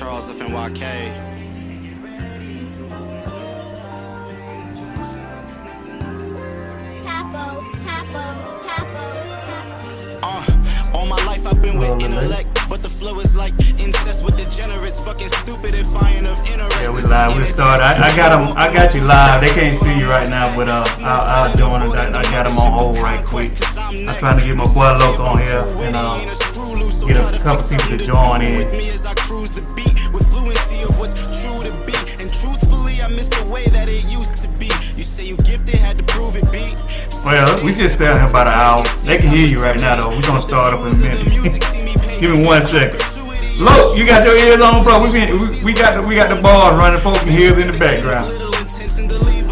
Charles FNYK. All my life I've been with intellect, but the flow is like incest with degenerates, fucking stupid and fine of interest. Yeah, we live. We started. I got you live. They can't see you right now, but I'll join it. I got them on hold right quick. I'm trying to get my boy Loco on here and get a couple people to join in. With fluency of what's true to be, and truthfully I miss the way that it used to be. You say you gifted, had to prove it be. Well, we just stayed here about an hour. They can hear you right now though. We're gonna start up in a minute. Give me 1 second. Look, you got your ears on, bro. We got the bars running, folks can hear us in the background.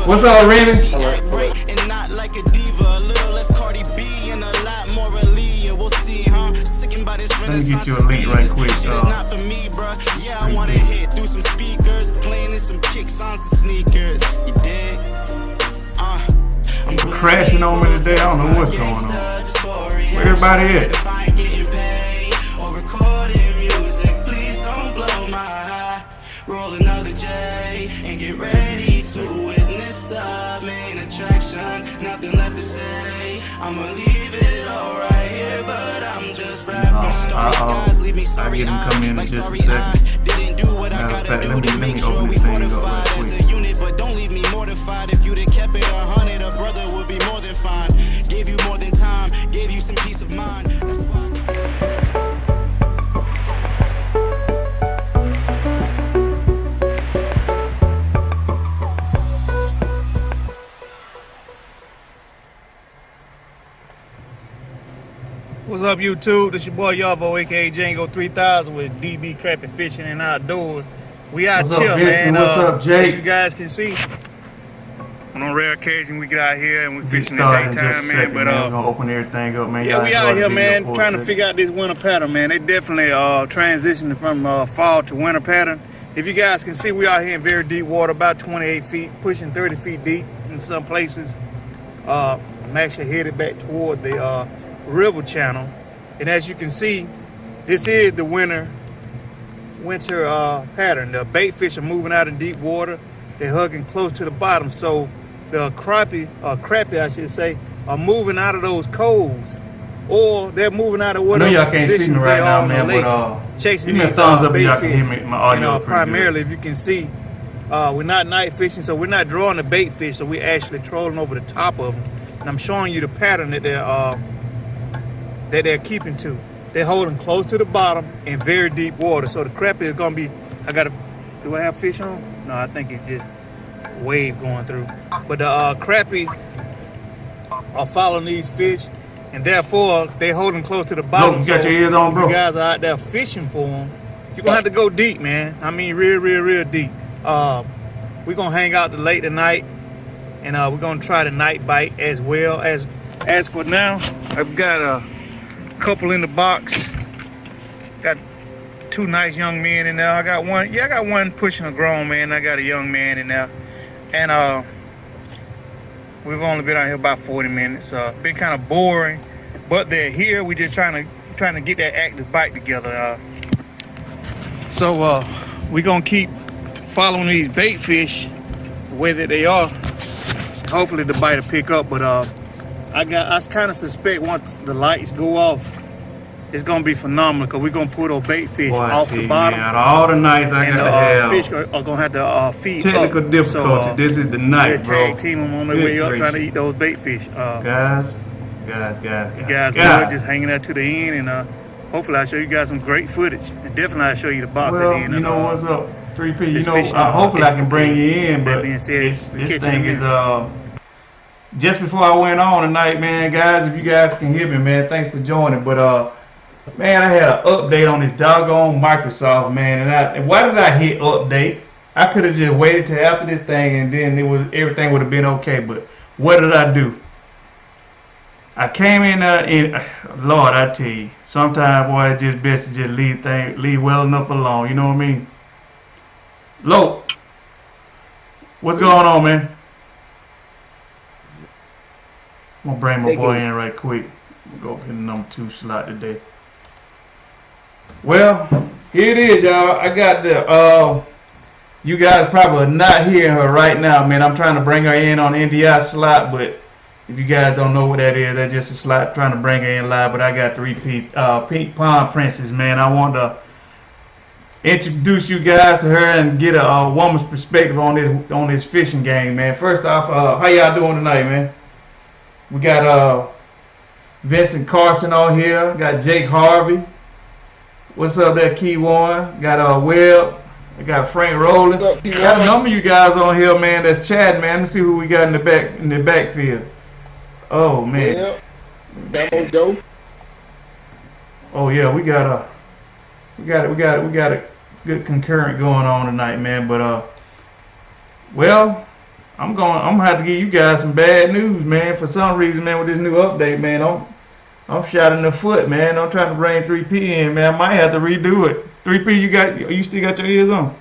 What's up, Remy? Let me get you a link right quick. Yeah, I wanna hit through some speakers, playing in some kicks on the sneakers. You dig? I'm crashing on me today. I don't know what's going on. Where everybody at? Roll another J and get ready to witness the main attraction. Nothing left to say. I'ma leave it all right here, but I'm just rapping. Starry skies leave me sorry eyed, like sorry I didn't do what I gotta do to make sure we fortified as a unit. But don't leave me mortified. If you'd have kept it 100, a brother would be more than fine. Gave you more than time, gave you some peace of mind. That's why. What's up, YouTube? This your boy Yavo, aka Django 3000 with DB Crappie Fishing and Outdoors. We out chill, man. What's up, Jay? As you guys can see, on a rare occasion we get out here and we fishing in the daytime, man. But we're gonna open everything up, man. Yeah, we out here, man, trying to figure out this winter pattern, man. They definitely transitioning from fall to winter pattern. If you guys can see, we out here in very deep water, about 28 feet, pushing 30 feet deep in some places. I'm actually headed back toward the river channel, and as you can see, this is the winter pattern. The bait fish are moving out in deep water. They're hugging close to the bottom, so the crappie I should say, are moving out of those coves, or they're moving out of whatever. I know y'all can't see me right now, man, but chasing give me a these thumbs up if bait y'all can fish. hear me. My audio Primarily, if you can see, we're not night fishing, so we're not drawing the bait fish, so we're actually trolling over the top of them, and I'm showing you the pattern that they're keeping to. They're holding close to the bottom in very deep water. So the crappie is gonna be, do I have fish on? No, I think it's just wave going through. But the crappie are following these fish, and therefore they're holding close to the bottom. Look, you got your ears on, bro. If you guys are out there fishing for them, you're gonna have to go deep, man. I mean, real deep. We're gonna hang out late tonight, and we're gonna try the night bite as well. As for now, I've got a couple in the box. Got 2 nice young men in there. I got one pushing a grown man. I got a young man in there, and we've only been out here about 40 minutes. Been kind of boring, but they're here. We just trying to get that active bite together. So we're gonna keep following these bait fish the way that they are. Hopefully the bite will pick up, but I kind of suspect once the lights go off, it's gonna be phenomenal, because we're gonna pull those bait fish off the bottom. Man, all the nights I got to have. Fish are gonna have to feed technical up. difficulty. So, this is the night, bro. Tag team them on their way up, trying to eat those bait fish. Guys, you guys are just hanging out to the end, and hopefully I'll show you guys some great footage. And definitely I'll show you the box at the end. You know what's up, 3P. You know, hopefully I can bring you in, but this thing is just before I went on tonight, man, guys, if you guys can hear me, man, thanks for joining. But man, I had an update on this doggone Microsoft, man, and why did I hit update? I could have just waited till after this thing, and then everything would have been okay. But what did I do? I came in Lord, I tell you, sometimes, boy, it's just best to just leave well enough alone. You know what I mean? Lo, what's going on, man? I'm gonna bring my boy in right quick. We'll go for the number 2 slot today. Well, Here it is, y'all. I got the you guys probably are not hearing her right now, man. I'm trying to bring her in on NDI slot, but if you guys don't know what that is, that's just a slot trying to bring her in live. But I got 3 Pink Pond Princess, man. I want to introduce you guys to her and get a woman's perspective on this fishing game, man. First off, how y'all doing tonight, man? We got Vincent Carson on here. Got Jake Harvey. What's up there, Key Warren? Got Webb. I got Frank Rowland. Got a number of you guys on here, man. That's Chad, man. Let's see who we got in the backfield. Oh man. Yeah. Joe. Oh yeah, we got a good concurrent going on tonight, man. But well, I'm gonna have to give you guys some bad news, man. For some reason, man, with this new update, man, I'm shot in the foot, man. I'm trying to bring 3P in, man. I might have to redo it. 3P, you still got your ears on?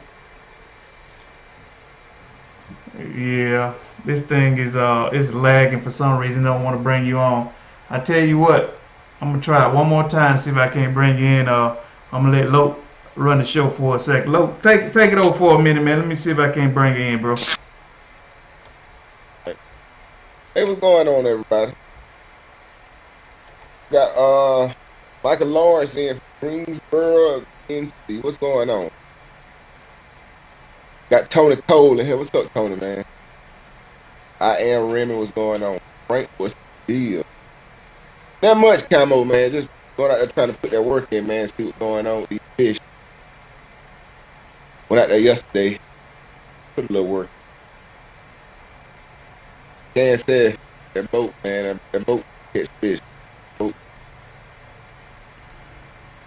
Yeah, this thing is it's lagging for some reason. I don't want to bring you on. I tell you what, I'm gonna try it one more time to see if I can't bring you in. I'm gonna let Loke run the show for a second. Loke, take it over for a minute, man. Let me see if I can't bring you in, bro. Hey, what's going on, everybody? Got Michael Lawrence in Greensboro, NC. What's going on? Got Tony Cole in here. What's up, Tony, man? I am Remy. What's going on? Frank, what's the deal? Not much, Camo, man. Just going out there trying to put that work in, man. See what's going on with these fish. Went out there yesterday. Put a little work. Dan said that boat, man. That boat catch fish. Boat.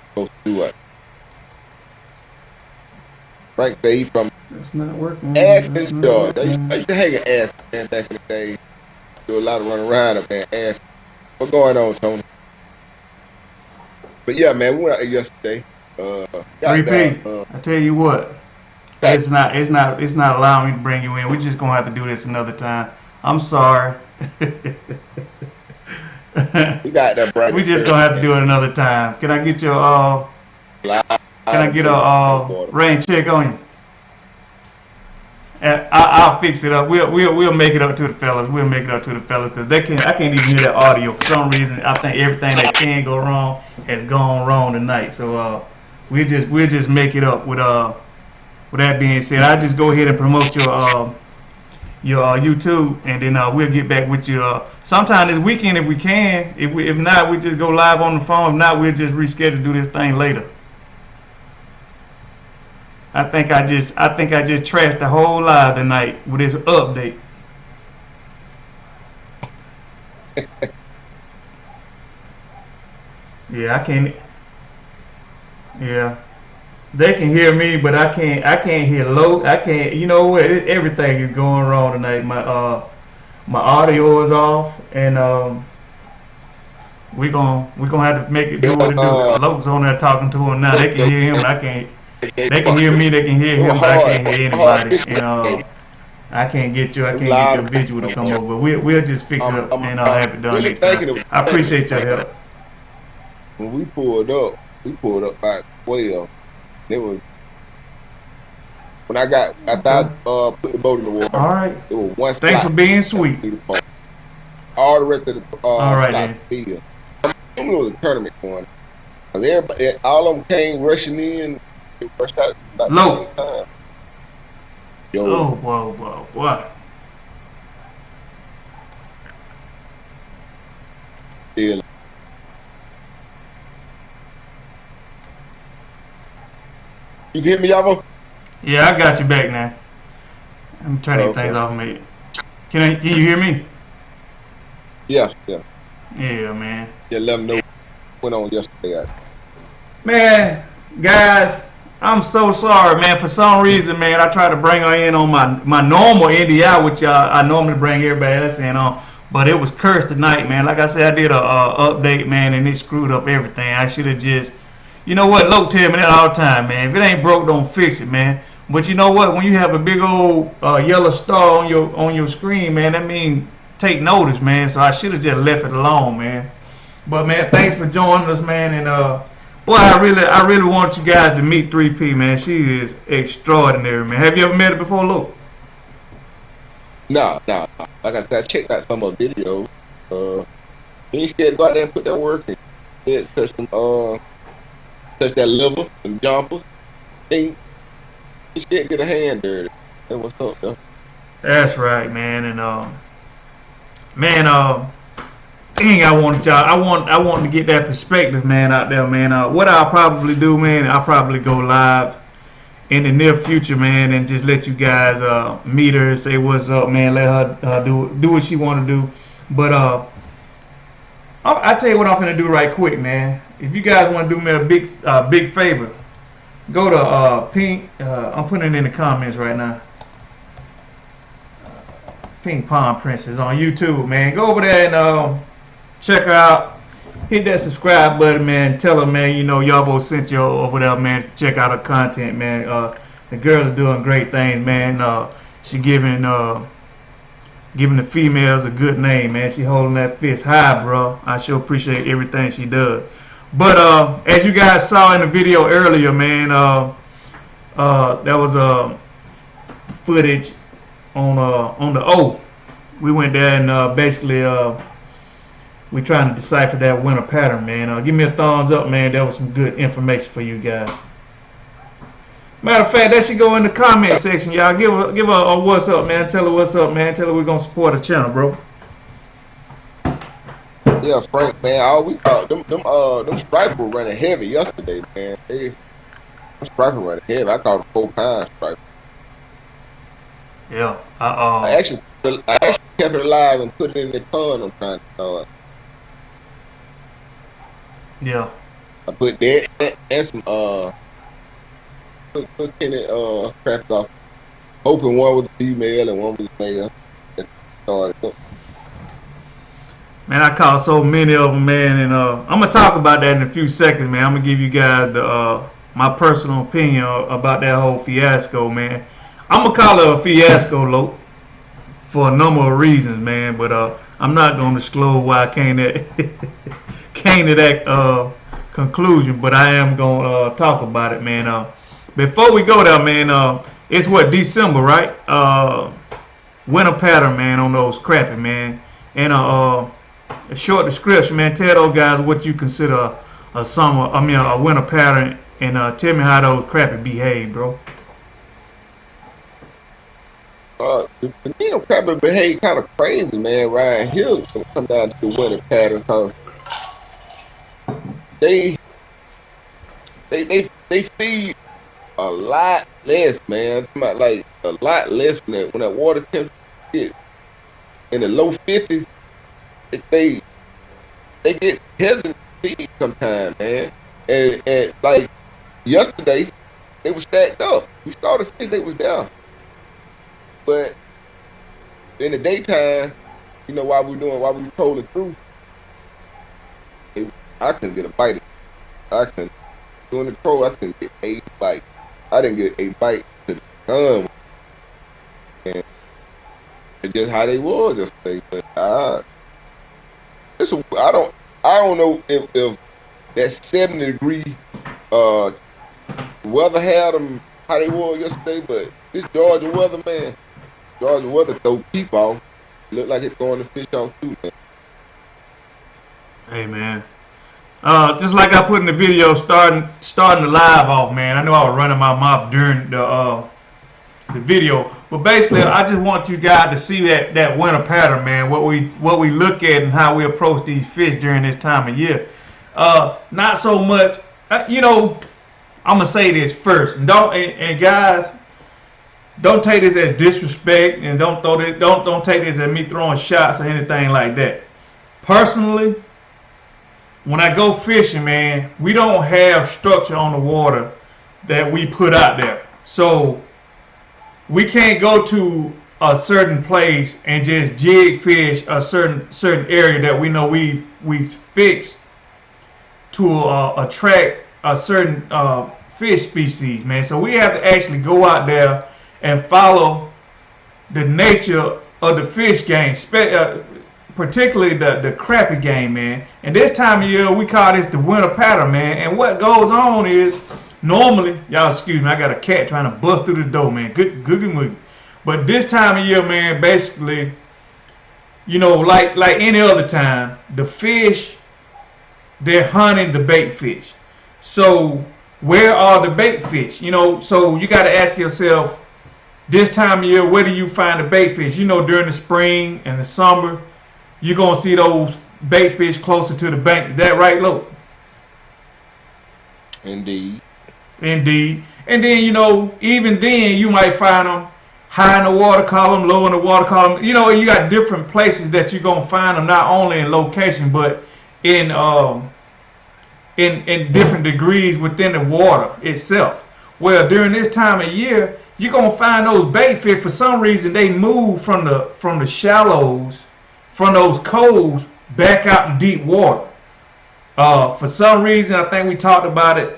Supposed to do what? Frank said he from It's not working. Athens, Georgia. I used to hang at Athens, man, back in the day. Do a lot of running around up there, Athens. What's going on, Tony? But yeah, man, we went out there yesterday. 3P, I tell you what, it's not allowing me to bring you in. We're just gonna have to do this another time. I'm sorry. We got that. We just gonna have to do it another time. Can I get your Can I get a rain check on you? And I'll fix it up. We'll make it up to the fellas. We'll make it up to the fellas because I can't even hear that audio for some reason. I think everything that can go wrong has gone wrong tonight. So we'll just make it up with that being said. I'll just go ahead and promote your YouTube, and then we'll get back with you sometime this weekend if we can. If not, we just go live on the phone. If not, we'll just reschedule to do this thing later. I think I just trashed the whole live tonight with this update. Yeah, I can't. Yeah, they can hear me, but I can't hear Loke. I can't. You know what? Everything is going wrong tonight. My audio is off, and we gonna have to make it do what it do. Loke's on there talking to him now. They can hear him, but I can't. They can hear me, they can hear him, but I can't hear anybody. And I can't get you. I can't get your visual to come over. But we'll just fix it up and have it done next time. I appreciate your help. When we pulled up by 12. It was when I thought put the boat in the water. All right. It was one. Thanks for being sweet. All the rest of the all right, then. field. It was a tournament going. Everybody, all of them came rushing in. They rushed out about Low. time. Yo. Oh, whoa, what? Yeah. You can hear me, Yavo? Yeah, I got you back now. I'm turning things off, mate. Can you hear me? Yeah. Yeah, man. Yeah, let them know what went on yesterday. Man, guys, I'm so sorry, man. For some reason, man, I tried to bring her in on my normal NDI, which I normally bring everybody else in on, but it was cursed tonight, man. Like I said, I did a update, man, and it screwed up everything. I should have just, you know what, Loke tell me that all the time, man. If it ain't broke, don't fix it, man. But you know what? When you have a big old yellow star on your screen, man, that means take notice, man. So I should have just left it alone, man. But man, thanks for joining us, man, and Boy, I really want you guys to meet 3P, man. She is extraordinary, man. Have you ever met her before, Luke? No. Like I said, I checked out some of her videos. Ain't scared to go out there and put that work in. Yeah, touch that liver and jumpers. Ain't scared to get a hand dirty. That's what's up, though. That's right, man. And dang, I want to get that perspective, man, out there, man. What I'll probably do, man, I'll probably go live in the near future, man, and just let you guys meet her, say what's up, man. Let her do what she want to do. But I'll tell you what I'm gonna do right quick, man. If you guys want to do me a big favor, go to Pink. I'm putting it in the comments right now. Pink Palm Princess on YouTube, man. Go over there and check her out. Hit that subscribe button, man. Tell her, man, you know, y'all both sent you over there, man. Check out her content, man. The girl is doing great things, man. She giving the females a good name, man. She holding that fist high, bro. I sure appreciate everything she does. But as you guys saw in the video earlier, man, that was footage on the O. We went there and basically we trying to decipher that winter pattern, man. Give me a thumbs up, man. That was some good information for you guys. Matter of fact, that should go in the comment section, y'all. Give her a what's up, man. Tell her what's up, man. Tell her we're gonna support the channel, bro. Yeah, Frank, man. All we thought them stripers were running heavy yesterday, man. Them stripers running heavy. I caught a 4-pound striper. Yeah. I actually kept it alive and put it in the pond. I'm trying to start. Yeah. I put that and some Lieutenant Crappie off. Hoping one was a female and one was a male. Man, I caught so many of them, man, and I'm gonna talk about that in a few seconds, man. I'm gonna give you guys my personal opinion about that whole fiasco, man. I'm gonna call it a fiasco, Lo, for a number of reasons, man. But I'm not gonna disclose why I came to that conclusion. But I am gonna talk about it, man. Before we go there, man, it's what, December, right? Winter pattern, man, on those Crappie, man. And a short description, man. Tell those guys what you consider a winter pattern, and tell me how those Crappie behave, bro. The Crappie behave kind of crazy, man. Right here, when it come down to the winter pattern, cause they feed a lot less, man. Like a lot less when that water temperature gets in the low 50s. They get hesitant to feed sometimes, man. And like yesterday, they were stacked up. We saw the fish, they was down. But in the daytime, you know, while we were trolling through, I couldn't get a bite. During the troll, I couldn't get a bite. I didn't get a bite to the gun. And it's just how they was yesterday. But I don't know if that 70-degree weather had them how they were yesterday, but this Georgia weather, man. Georgia weather throw people off. Look like it's throwing the fish off too, man. Hey, man. Just like I put in the video, starting the live off, man. I know I was running my mouth during the video, but basically, I just want you guys to see that winter pattern, man. What we look at and how we approach these fish during this time of year. Not so much, you know. I'm gonna say this first, and guys, don't take this as disrespect, and don't take this as me throwing shots or anything like that. Personally, when I go fishing, man, we don't have structure on the water that we put out there. So we can't go to a certain place and just jig fish a certain area that we know we fixed to attract a certain fish species, man. So we have to actually go out there and follow the nature of the fish game. particularly the crappie game, man. And this time of year, we call this the winter pattern, man. And what goes on is, normally, y'all excuse me, I got a cat trying to bust through the door, man. Good movie. But this time of year, man, basically, you know, like any other time, the fish, they're hunting the bait fish. So where are the bait fish? You know, so you got to ask yourself, this time of year, where do you find the bait fish? You know, during the spring and the summer, you're going to see those bait fish closer to the bank. Is that right, Lo? Indeed. Indeed. And then, you know, even then, you might find them high in the water column, low in the water column. You know, you got different places that you're going to find them, not only in location, but in different degrees within the water itself. Well, during this time of year, you're going to find those bait fish. For some reason, they move from the shallows, from those coves, back out in deep water. For some reason, I think we talked about it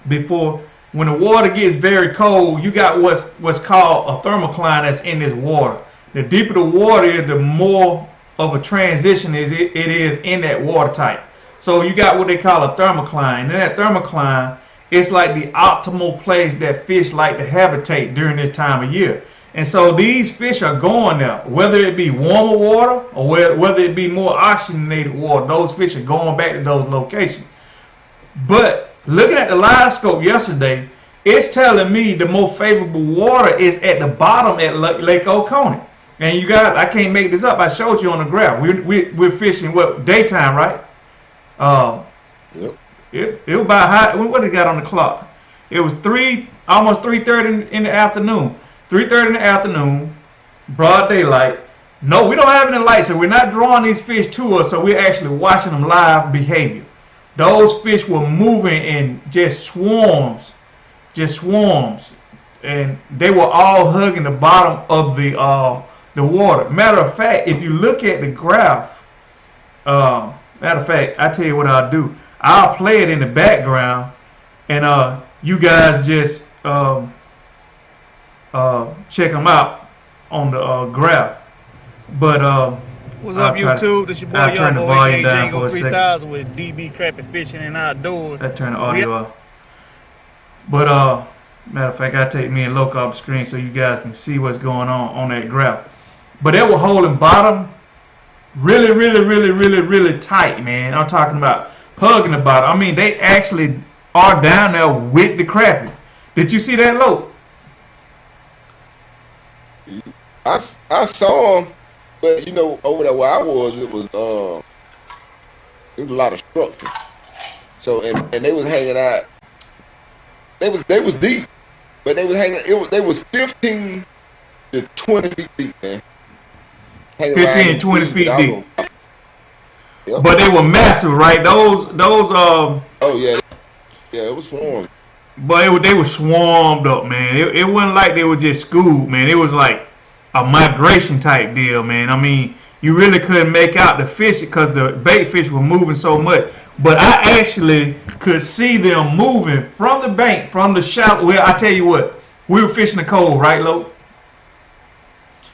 before. When the water gets very cold, you got what's called a thermocline that's in this water. The deeper the water is, the more of a transition it is in that water type. So you got what they call a thermocline. And that thermocline, it's like the optimal place that fish like to habitate during this time of year. And so these fish are going there, whether it be warmer water or whether it be more oxygenated water. Those fish are going back to those locations. But looking at the live scope yesterday, it's telling me the most favorable water is at the bottom at Lake Oconee. And you guys, I can't make this up. I showed you on the graph. We're fishing what, daytime, right? Yep. It was about high. What did it got on the clock? It was almost 3:30 in the afternoon. 3:30 in the afternoon, broad daylight. No, we don't have any lights, so we're not drawing these fish to us. So we're actually watching them live behavior. Those fish were moving in just swarms, and they were all hugging the bottom of the water. Matter of fact, if you look at the graph, matter of fact, I tell you what I'll do. I'll play it in the background, and you guys just check them out on the graph. But what's up, YouTube? This your boy, I'll turn the volume down for a 3000 with DB Crappie Fishing and Outdoors. I turn the audio off. But matter of fact, I take me and Loco off the screen so you guys can see what's going on that graph. But they were holding bottom really tight, man. I'm talking about hugging the bottom. I mean, they actually are down there with the crappie. Did you see that, Lo? I saw them, but you know, over there where I was, it was a lot of structure. So and they was hanging out. They was deep, but they was hanging. They was 15 to 20 feet deep, man. 15 to 20 feet deep. Yep. But they were massive, right? Those oh yeah, it was swarmed. But they were swarmed up, man. It wasn't like they were just schooled, man. It was like a migration type deal, man. I mean, you really couldn't make out the fish because the bait fish were moving so much. But I actually could see them moving from the bank, from the shallow. Well, I tell you what, we were fishing the cove, right, Lo?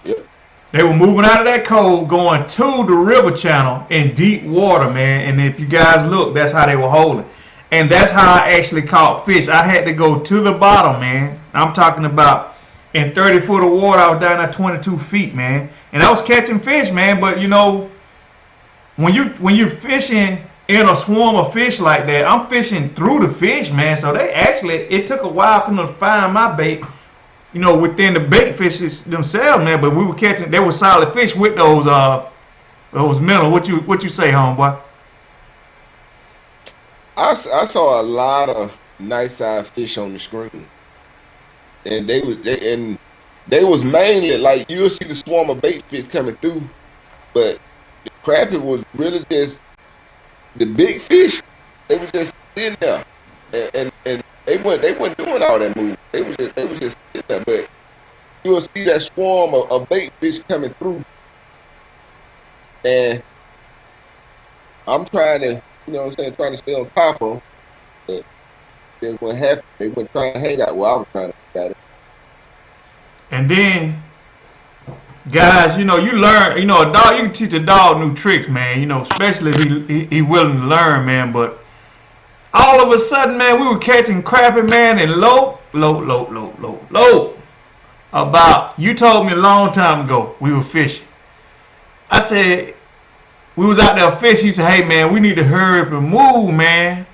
Yep. They were moving out of that cove, going to the river channel in deep water, man. And if you guys look, that's how they were holding. And that's how I actually caught fish. I had to go to the bottom, man. I'm talking about in 30 foot of water, I was down at 22 feet, man. And I was catching fish, man. But, you know, when you're fishing in a swarm of fish like that, I'm fishing through the fish, man. So it took a while for them to find my bait, you know, within the bait fishes themselves, man. But we were catching, they were solid fish with those minnows. What you say, homeboy? I saw a lot of nice sized fish on the screen, and they was mainly like, you'll see the swarm of bait fish coming through, but the crappie was really just the big fish. They was just sitting there, and they weren't doing all that moving. They was just sitting there, but you'll see that swarm of bait fish coming through, and I'm trying to, you know what I'm saying, trying to stay on top of them, but that's what happened. They weren't trying to hang out where I was trying to hang out. And then guys, you know, you learn, you know, a dog, you can teach a dog new tricks, man, you know, especially if he willing to learn, man. But all of a sudden, man, we were catching crappie, man, and low. About, you told me a long time ago, we were fishing. I said, we was out there fishing. You said, hey, man, we need to hurry up and move, man,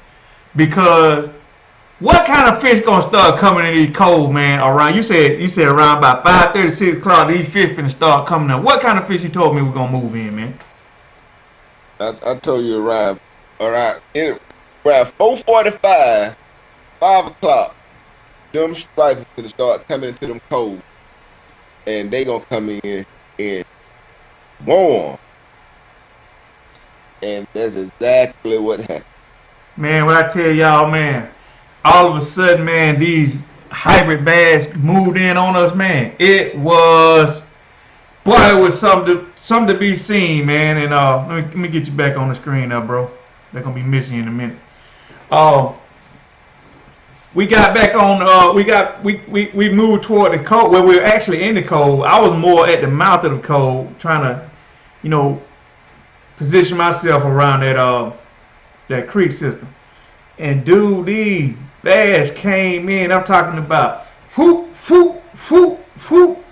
because what kind of fish gonna start coming in these cold, man? Around, you said around about 5:30, 6 o'clock, these fish finna start coming out. What kind of fish you told me we're gonna move in, man? I told you around 4:45, 5 o'clock, them stripers gonna start coming into them cold, and they gonna come in warm, and that's exactly what happened. Man, what I tell y'all, man, all of a sudden, man, these hybrid bass moved in on us, man. It was something to be seen, man. And let me get you back on the screen now, bro. They're gonna be missing you in a minute. We got back on. We moved toward the cove where we were actually in the cove. I was more at the mouth of the cove, trying to, you know, position myself around that creek system. And dude, these bass came in. I'm talking about whoop, whoop, whoop, whoop.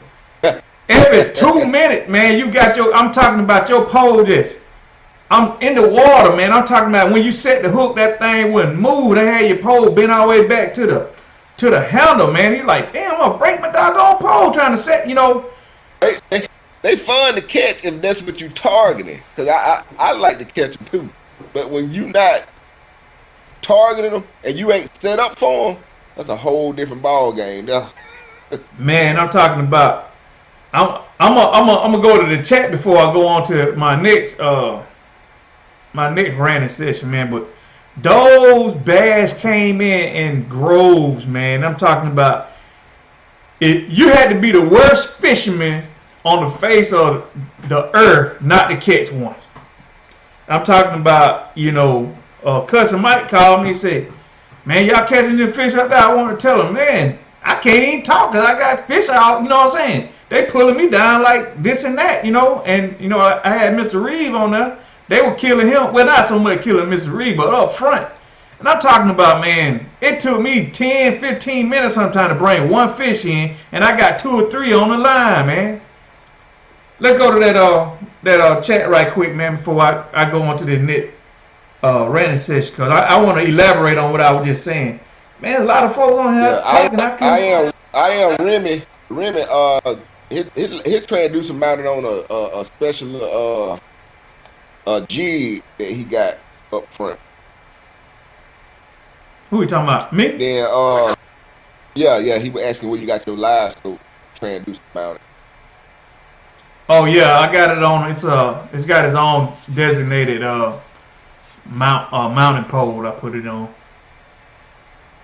Every 2 minutes, man, you got your. I'm talking about your pole just. I'm in the water, man. I'm talking about when you set the hook, that thing wouldn't move. They had your pole bent all the way back to the handle, man. You're like, damn, I'm gonna break my doggone pole trying to set, you know. They fun to catch if that's what you targeting. Cause I like to catch them too. But when you not targeting them and you ain't set up for them, that's a whole different ball game. Man, I'm talking about. I'm gonna go to the chat before I go on to my next ranting session, man. But those bass came in groves, man. I'm talking about it. You had to be the worst fisherman on the face of the earth not to catch one. I'm talking about, you know, cousin Mike called me and said, man, y'all catching the fish out there? I want to tell him, man, I can't even talk because I got fish out, you know what I'm saying? They pulling me down like this and that, you know, and, you know, I had Mr. Reeve on there. They were killing him. Well, not so much killing Mr. Reeve, but up front. And I'm talking about, man, it took me 10, 15 minutes sometimes to bring one fish in, and I got 2 or 3 on the line, man. Let's go to that chat right quick, man, before I go on to the net ranting session, because I want to elaborate on what I was just saying. Man, a lot of folks on here talking. I am Remy. His transducer mounted on a special jig that he got up front. Who you talking about? Me? Then yeah, he was asking where you got your live scope transducer mounted. Oh yeah, I got it on. It's got its own designated mounting pole. I put it on.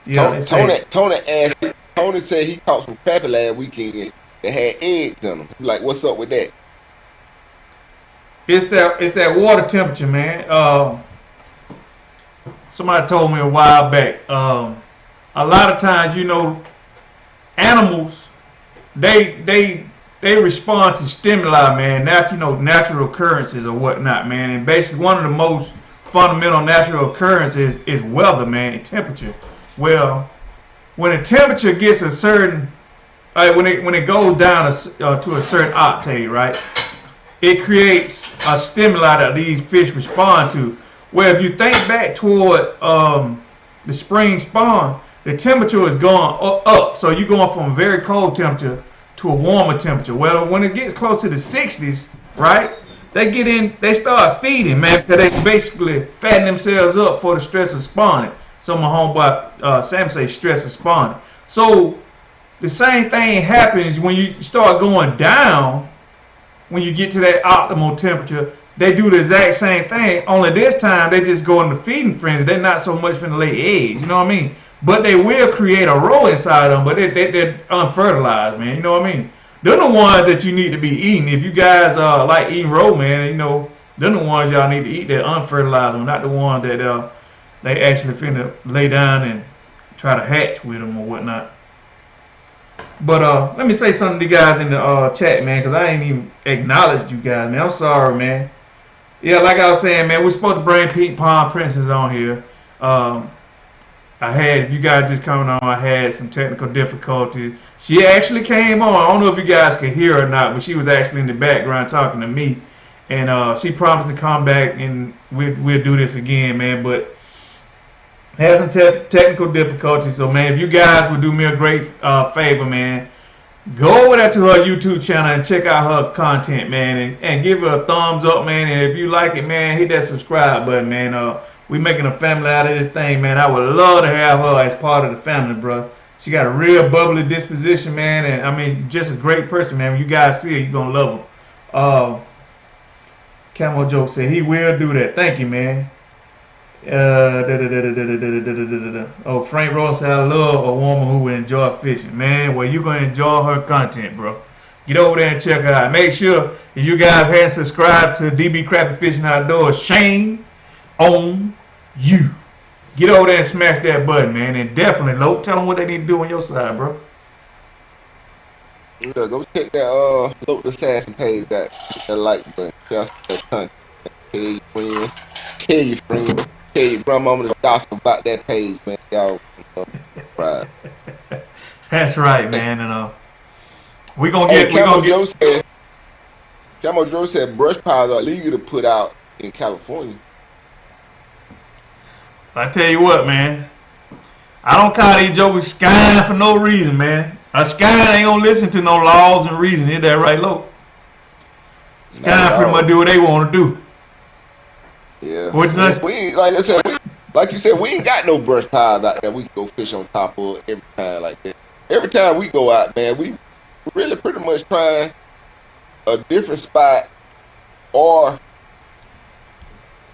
Yeah, Tony said he caught some crappie last weekend that had eggs in them. He's like, what's up with that? It's that water temperature, man. Somebody told me a while back. A lot of times, you know, animals they respond to stimuli, man. Natural occurrences or whatnot, man. And basically, one of the most fundamental natural occurrences is weather, man, and temperature. Well, when the temperature gets a certain, when it goes down to a certain octave, right, it creates a stimuli that these fish respond to. Well, if you think back toward the spring spawn, the temperature is going up. So you're going from a very cold temperature to a warmer temperature. Well, when it gets close to the 60s, right, they start feeding, man, because they basically fatten themselves up for the stress of spawning. So my homeboy Sam say stress of spawning. So the same thing happens when you start going down. When you get to that optimal temperature, they do the exact same thing. Only this time they just go into feeding frenzy. They're not so much finna lay eggs, you know what I mean? But they will create a roe inside them, but they're unfertilized, man. You know what I mean? They're the ones that you need to be eating. If you guys like eating roe, man, you know, they're the ones y'all need to eat. That unfertilized one, not the ones that they actually finna lay down and try to hatch with them or whatnot. But let me say something to you guys in the chat, man, because I ain't even acknowledged you guys, man. I'm sorry, man. Yeah, like I was saying, man, we're supposed to bring Pete Palm Princess on here. I had, if you guys just coming on, I had some technical difficulties. She actually came on. I don't know if you guys could hear her or not, but she was actually in the background talking to me. And she promised to come back and we'll do this again, man. But had some technical difficulties. So, man, if you guys would do me a great favor, man, go over there to her YouTube channel and check out her content, man, and give her a thumbs up, man. And if you like it, man, hit that subscribe button, man. We making a family out of this thing, man. I would love to have her as part of the family, bro. She got a real bubbly disposition, man, and I mean, just a great person, man. When you guys see her, you're gonna love her. Camo Joke said he will do that. Thank you, man. Oh, Frank Rose said I love a woman who will enjoy fishing, man. Well, you're gonna enjoy her content, bro. Get over there and check her out. Make sure if you guys haven't subscribed to DB Crappie Fishing Outdoors, shame on you. Get over there and smash that button, man. And definitely, Loke, tell them what they need to do on your side, bro. Yeah, go check that Loke the Assassin page, that like button. Just that content. Tell your friends, tell your grandmama to gossip about that page, man. Y'all right. That's right, man. And we're gonna get Camo Joe said brush piles are illegal to put out in California. I tell you what, man. I don't call these jokers skying for no reason, man. A skying ain't gonna listen to no laws and reason. Is that right, Loke? Skying pretty much do what they want to do. Yeah. What you say? We like I said, like you said, we ain't got no brush piles out there we can go fish on top of every time like that. Every time we go out, man, we really pretty much trying a different spot, or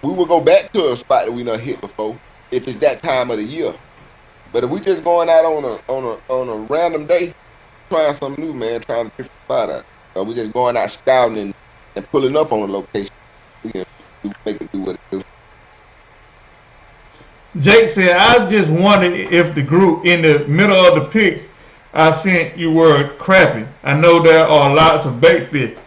we will go back to a spot that we done hit before if it's that time of the year. But if we just going out on a random day, trying something new, man, trying a different spot out, or we just going out scouting and pulling up on a location, we can make it do what it do. Jake said, I just wondered if the group in the middle of the pics I sent you were crappie. I know there are lots of bait fish.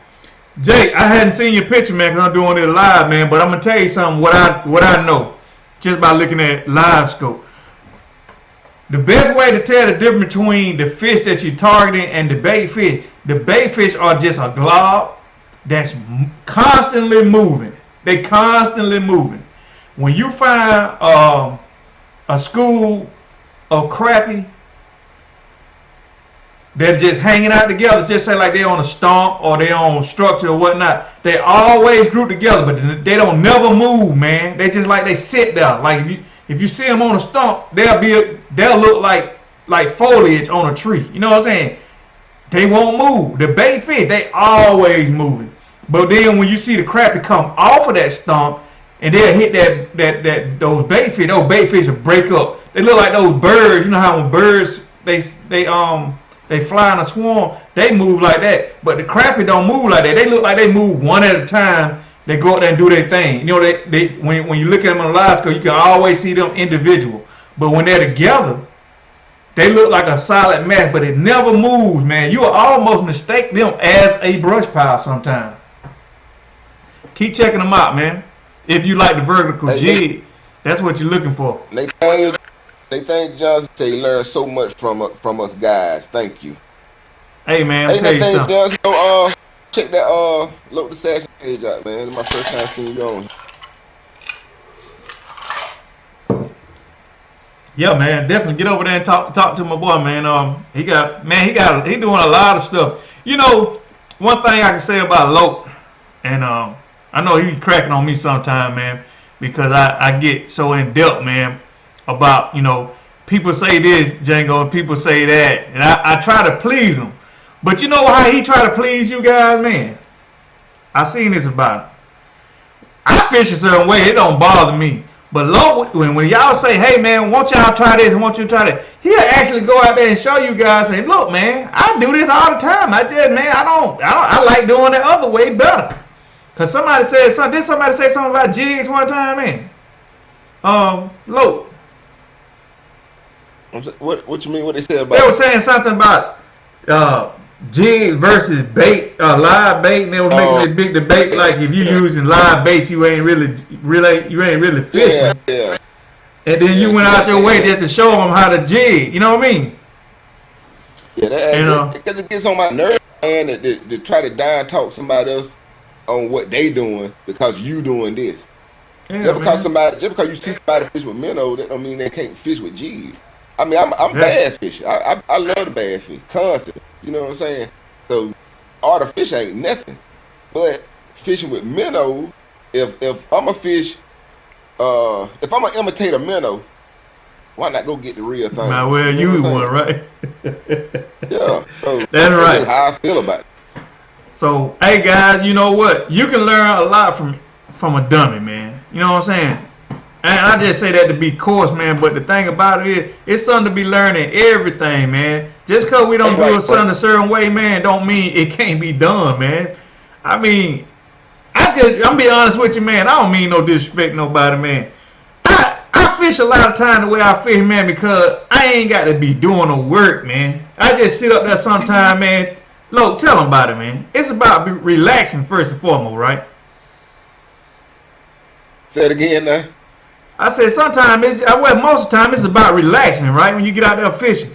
Jake, I hadn't seen your picture, man, because I'm doing it live, man. But I'm gonna tell you something. What I know, just by looking at live scope. The best way to tell the difference between the fish that you're targeting and the bait fish are just a glob that's constantly moving. They constantly moving. When you find a school of crappie, they're just hanging out together, just say like they're on a stump or they're on structure or whatnot. They always group together, but they don't never move, man. They just like they sit there. Like if you see them on a stump, they'll look like foliage on a tree. You know what I'm saying? They won't move. The bait fish, they always moving. But then when you see the crappie come off of that stump and they'll hit those bait fish will break up. They look like those birds. You know how when birds they fly in a swarm, they move like that. But the crappie don't move like that. They look like they move one at a time. They go out there and do their thing. You know, when you look at them on the live scope, you can always see them individual. But when they're together, they look like a solid mass, but it never moves, man. You will almost mistake them as a brush pile sometimes. Keep checking them out, man. If you like the vertical jig, that's what you're looking for. Nathan Johnson say he learned so much from us guys. Thank you. Hey man, I'll tell you something. Johnson, go check that Loke the Assassin page out, man. It's my first time seeing you on. Yeah, man, definitely get over there and talk to my boy, man. He doing a lot of stuff. You know, one thing I can say about Loke, and I know he be cracking on me sometime, man, because I get so in depth, man, about, you know, people say this, Django, and people say that, and I try to please him. But you know how he try to please you guys, man? I seen this about him. I fish a certain way, it don't bother me. But Loke, when y'all say, hey man, won't y'all try this, won't you try that, he'll actually go out there and show you guys, say, look man, I do this all the time. I like doing the other way better. Cause somebody said something. Did somebody say something about Jigs one time, man? Loke. What you mean? What they said about? They were saying something about jigs versus bait, live bait, and they were making this big debate like if you using live bait, you ain't really fishing. Yeah. And then you went out your way just to show them how to jig. You know what I mean? Yeah, because it gets on my nerves, man, to try to down talk somebody else on what they doing because you doing this. Yeah, just because you see somebody fish with minnow, that don't mean they can't fish with jigs. I mean, I'm bad fishing. I love the bad fish constantly. You know what I'm saying? So all the fish ain't nothing, but fishing with minnow. If I'm a fish, if I'm gonna imitate a minnow, why not go get the real thing? Might well use one, right? Yeah, so that's right. That's how I feel about it. So, hey guys, you know what? You can learn a lot from a dummy, man. You know what I'm saying? And I just say that to be coarse, man. But the thing about it is, it's something to be learning everything, man. Just because we don't do something a certain way, man, don't mean it can't be done, man. I mean, I'm be honest with you, man. I don't mean no disrespect to nobody, man. I fish a lot of time the way I fish, man, because I ain't got to be doing no work, man. I just sit up there sometime, man. Look, tell them about it, man. It's about relaxing first and foremost, right? Say it again now. I said sometimes, most of the time, it's about relaxing, right? When you get out there fishing.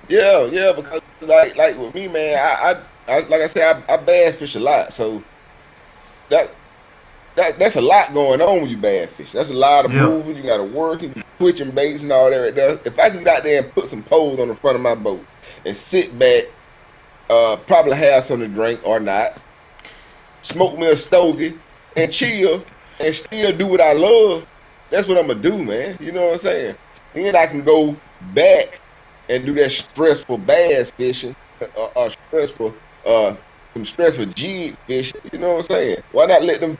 Yeah, because like with me, man, I like I said, I bad fish a lot, so that's a lot going on when you bad fish. That's a lot of moving. You got to work and twitching baits and all that right there. If I can get out there and put some poles on the front of my boat and sit back, probably have something to drink or not, smoke me a stogie and chill and still do what I love, that's what I'm gonna do, man. You know what I'm saying? Then I can go back and do that stressful bass fishing, or some stressful jig fishing. You know what I'm saying? Why not let them?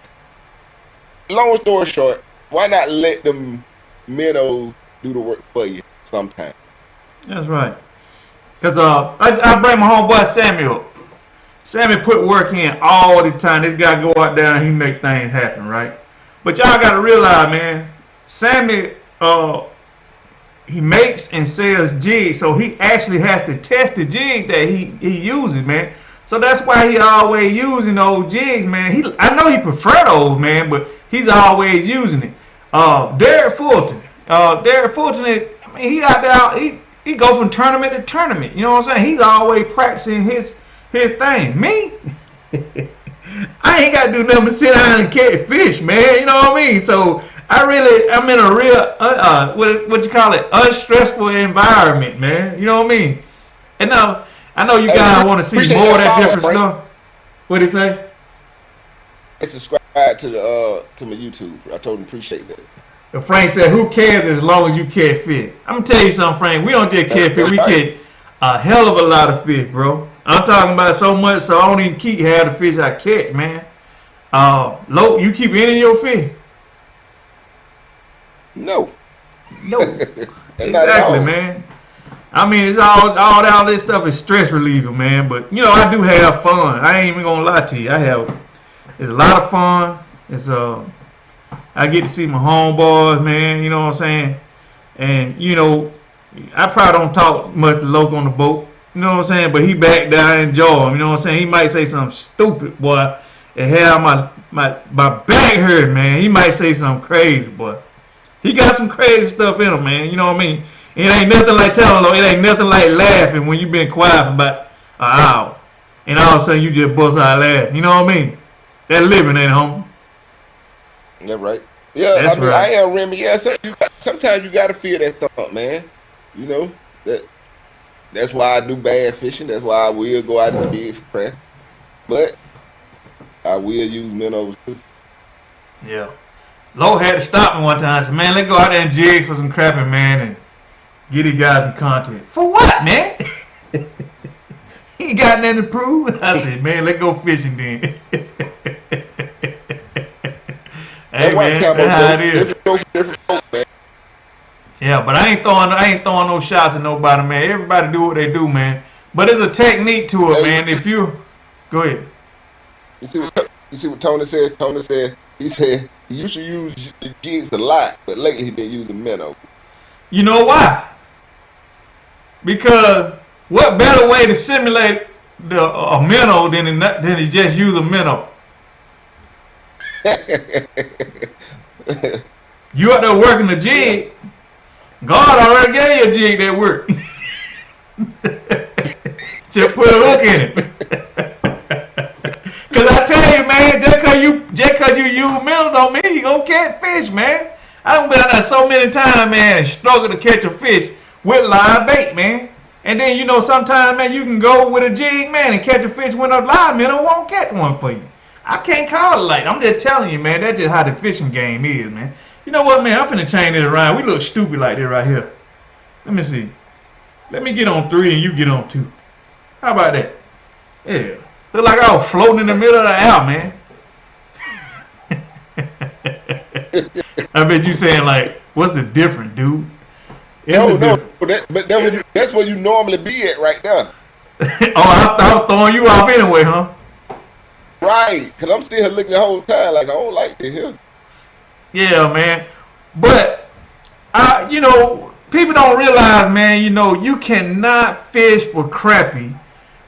Long story short, why not let them minnows do the work for you sometime? That's right. Cause I bring my homeboy Samuel. Sammy put work in all the time. This guy go out there and he make things happen, right? But y'all gotta realize, man, Sammy he makes and sells jigs, so he actually has to test the jig that he uses, man. So that's why he always using those jigs, man. I know he prefer those, man, but he's always using it. Derek Fulton, I mean, he out there, he goes from tournament to tournament. You know what I'm saying? He's always practicing his thing. Me, I ain't got to do nothing but sit down and catch fish, man. You know what I mean? So I'm in a real, what you call it, unstressful environment, man. You know what I mean? And now, I know you guys want to see more of that different stuff. What'd he say? And subscribe to my YouTube. I told him appreciate that. And Frank said, who cares as long as you catch fish? I'm going to tell you something, Frank. We don't just catch fish. We catch a hell of a lot of fish, bro. I'm talking about so much, so I don't even keep half the fish I catch, man. Lo, you keep any of your fish? No. Exactly, man. I mean, it's all this stuff is stress reliever, man. But you know, I do have fun. I ain't even gonna lie to you. It's a lot of fun. I get to see my homeboys, man. You know what I'm saying? And you know, I probably don't talk much to Loke on the boat. You know what I'm saying? But he back there, I enjoy him. You know what I'm saying? He might say something stupid, boy. And hell, my back hurt, man. He might say something crazy, boy. He got some crazy stuff in him, man. You know what I mean? It ain't nothing like telling him, it ain't nothing like laughing when you been quiet for about an hour. And all of a sudden you just bust out laughing. You know what I mean? That living ain't home. That's right. Yeah, that's right. I am Remy. Yeah, sometimes you gotta feel that thought, man. You know, that's why I do bad fishing. That's why I will go out and fish for crap. But I will use minnows too. Yeah. Lo had to stop me one time. I said, man, let's go out there and jig for some crappie, man, and get these guys some content. For what, man? He ain't got nothing to prove. I said, man, let's go fishing then. Hey, man, that's how it is. Yeah, but I ain't throwing no shots at nobody, man. Everybody do what they do, man. But there's a technique to it, man. If you go ahead. You see what Tony said? Tony said he said he used to use jigs a lot, but lately he been using minnow. You know why? Because What better way to simulate a minnow than to just use a minnow? You out there working the jig. God already gave you a jig that work. Just put a hook in it. Cause I tell you, man, just cause you use minnow don't mean you gonna catch fish, man. I done been out there so many times, man, and struggle to catch a fish with live bait, man. And then you know sometimes, man, you can go with a jig, man, and catch a fish with a live minnow won't catch one for you. I can't call it like I'm just telling you, man. That's just how the fishing game is, man. You know what, man? I'm finna change this around. We look stupid like this right here. Let me see. Let me get on 3 and you get on 2. How about that? Yeah. Look like I was floating in the middle of the air, man. I bet you saying like, what's the difference, dude? No, but that's where you normally be at right now. Oh, I was throwing you off anyway, huh? Right, because I'm still looking the whole time like I don't like this here. Yeah, man. But, you know, people don't realize, man, you know, you cannot fish for crappie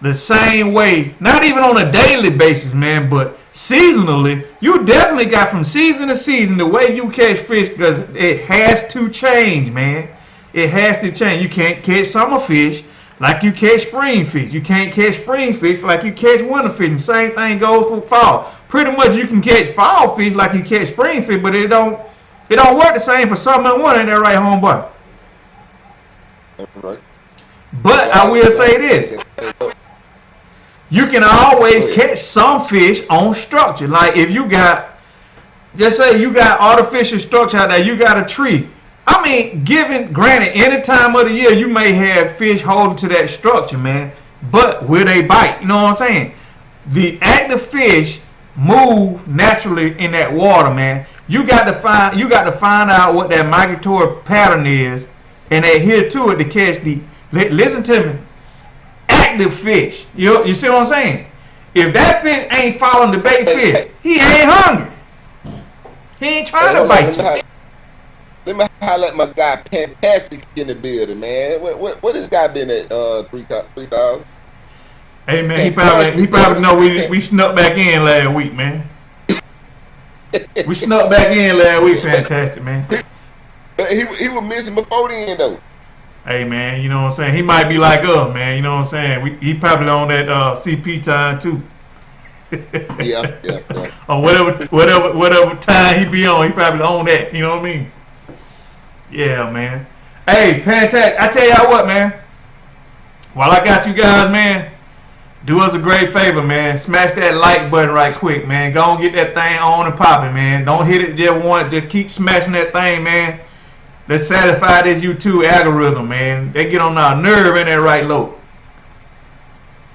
the same way, not even on a daily basis, man, but seasonally. You definitely got from season to season the way you catch fish, because it has to change, man. It has to change. You can't catch summer fish like you catch spring fish. You can't catch spring fish like you catch winter fish. And same thing goes for fall. Pretty much you can catch fall fish like you catch spring fish, but it don't work the same for summer and winter. Ain't that right, homeboy? That's right. But I will say this. You can always catch some fish on structure. Like if you got, just say you got artificial structure out there, you got a tree. I mean, granted, any time of the year, you may have fish holding to that structure, man. But will they bite? You know what I'm saying? The active fish move naturally in that water, man. You got to find out what that migratory pattern is and adhere to it to catch the. Listen to me. Active fish. You see what I'm saying? If that fish ain't following the bait fish, he ain't hungry. He ain't trying to bite you. Let me highlight my guy Fantastic in the building, man. What this guy been at 3,000? Hey man, he probably know we snuck back in last week, man. We snuck back in last week, Fantastic, man. He was missing before then though. Hey man, you know what I'm saying? He might be like us, man. You know what I'm saying? He probably on that CP time too. Yeah. Or whatever time he be on, he probably on that. You know what I mean? Yeah, man. Hey, Fantastic. I tell y'all what, man. While I got you guys, man, do us a great favor, man. Smash that like button right quick, man. Go and get that thing on and popping, man. Don't hit it just once. Just keep smashing that thing, man. Let's satisfy this YouTube algorithm, man. They get on our nerve in that right low.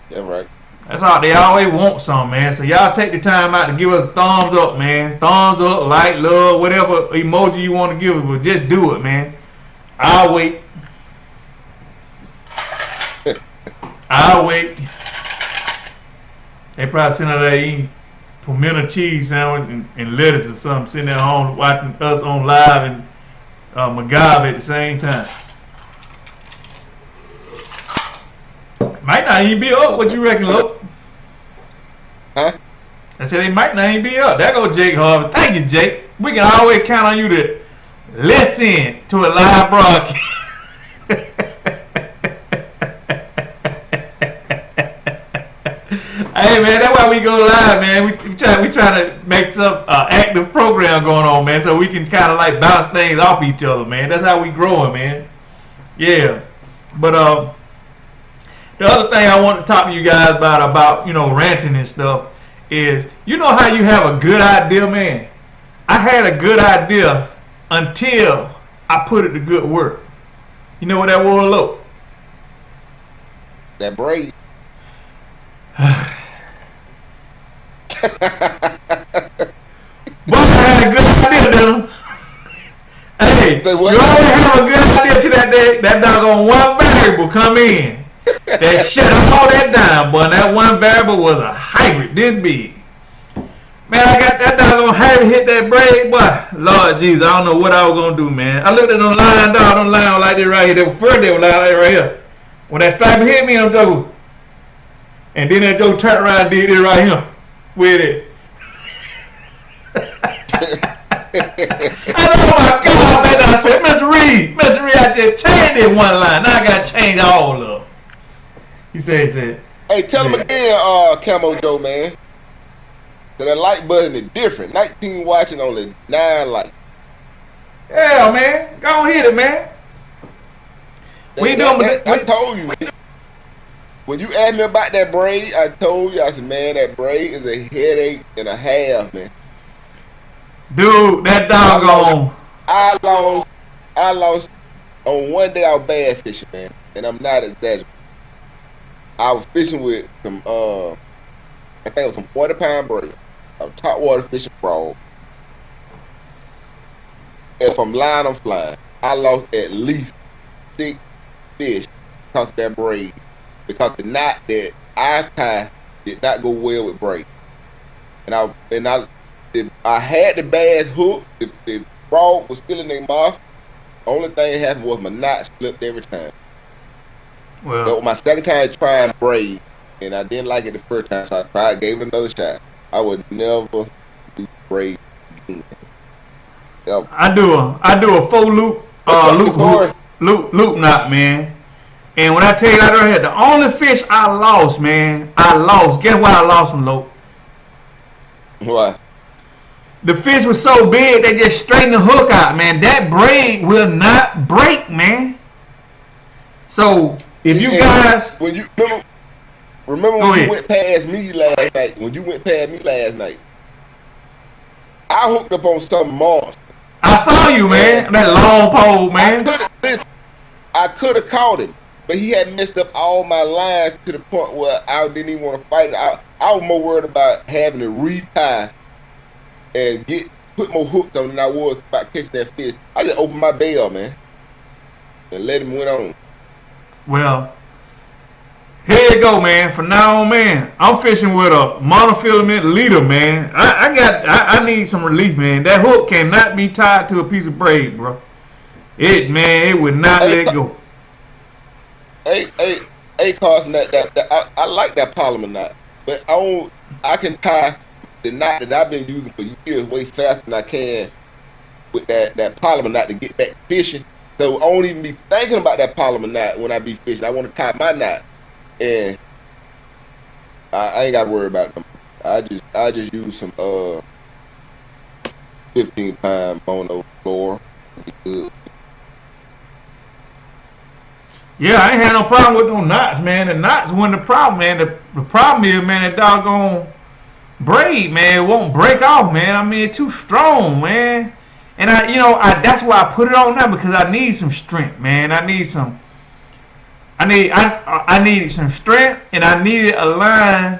Yeah, right. That's all. They always want some, man. So y'all take the time out to give us a thumbs up, man. Thumbs up, like, love, whatever emoji you want to give us, but just do it, man. I'll wait. I'll wait. They probably sitting out there eating pimento cheese sandwich and lettuce or something, sitting there home watching us on live and McGob at the same time. Might not even be up. What you reckon, Luke? Huh? I said they might not even be up. There go Jake Harvey. Thank you, Jake. We can always count on you to listen to a live broadcast. Hey man, that's why we go live, man. We try to make some active program going on, man, so we can kind of like bounce things off each other, man. That's how we growing, man. Yeah, but the other thing I want to talk to you guys about you know, ranting and stuff is, you know how you have a good idea, man. I had a good idea until I put it to good work. You know what that was, look? That braid. But I had a good idea, then. Hey, you always have a good idea till that doggone one variable come in. That shut all that down, boy. That one variable was a hybrid this big. Man, I got that doggone hybrid hit that braid, boy. Lord Jesus, I don't know what I was gonna do, man. I looked at them line down, them line like this right here. They were further, they were like right here. When that striper hit me, I'm go. And then that Joe turned around and did it right here with it. I said, oh my God, man. I said, Mr. Reed, I just changed it one line. Now I got to change all of them. He said, hey, tell him again, Camo Joe, man. So that light button is different. 19 watching only 9 lights. Yeah, man. Go on hit it, man. I told you. When you asked me about that braid, I told you, I said, man, that braid is a headache and a half, man. Dude, that doggone. I lost on one day I was bad fishing, man. And I'm not exaggerating. I was fishing with some I think it was some 40-pound braid. I was top water fishing frog. If I'm lying, I'm flying. I lost at least 6 fish because of that braid. Because the knot that I tied did not go well with braid. And I had the bass hooked. The frog was still in their mouth. Only thing that happened was my knot slipped every time. Well, so my second time trying braid, and I didn't like it the first time, so I gave it another shot. I would never do braid again. Ever. I do a full loop loop knot, man. And when I tell you that right here, the only fish I lost, man, Guess why I lost them, Lope? Why? The fish was so big they just straightened the hook out, man. That braid will not break, man. So if you guys, when you remember when you went past me last night, I hooked up on some monster. I saw you, man. That long pole, man. I could have caught him, but he had messed up all my lines to the point where I didn't even want to fight it. I was more worried about having to retie and put more hooks on than I was about catching that fish. I just opened my bail, man, and let him went on. Well, here you go, man. From now on, man, I'm fishing with a monofilament leader, man. I need some relief, man. That hook cannot be tied to a piece of braid, bro. It would not let go. Hey, Carson, I like that polymer knot, but I can tie the knot that I've been using for years way faster than I can with that polymer knot to get back fishing. So I won't even be thinking about that polymer knot when I be fishing. I want to tie my knot, and I ain't got to worry about them. I just use some 15-pound mono floor. Good. Yeah, I ain't had no problem with no knots, man. The knots wasn't the problem, man. The problem is, man, that doggone braid, man, it won't break off, man. I mean, it's too strong, man. And that's why I put it on now, because I need some strength, man. I needed some strength, and I needed a line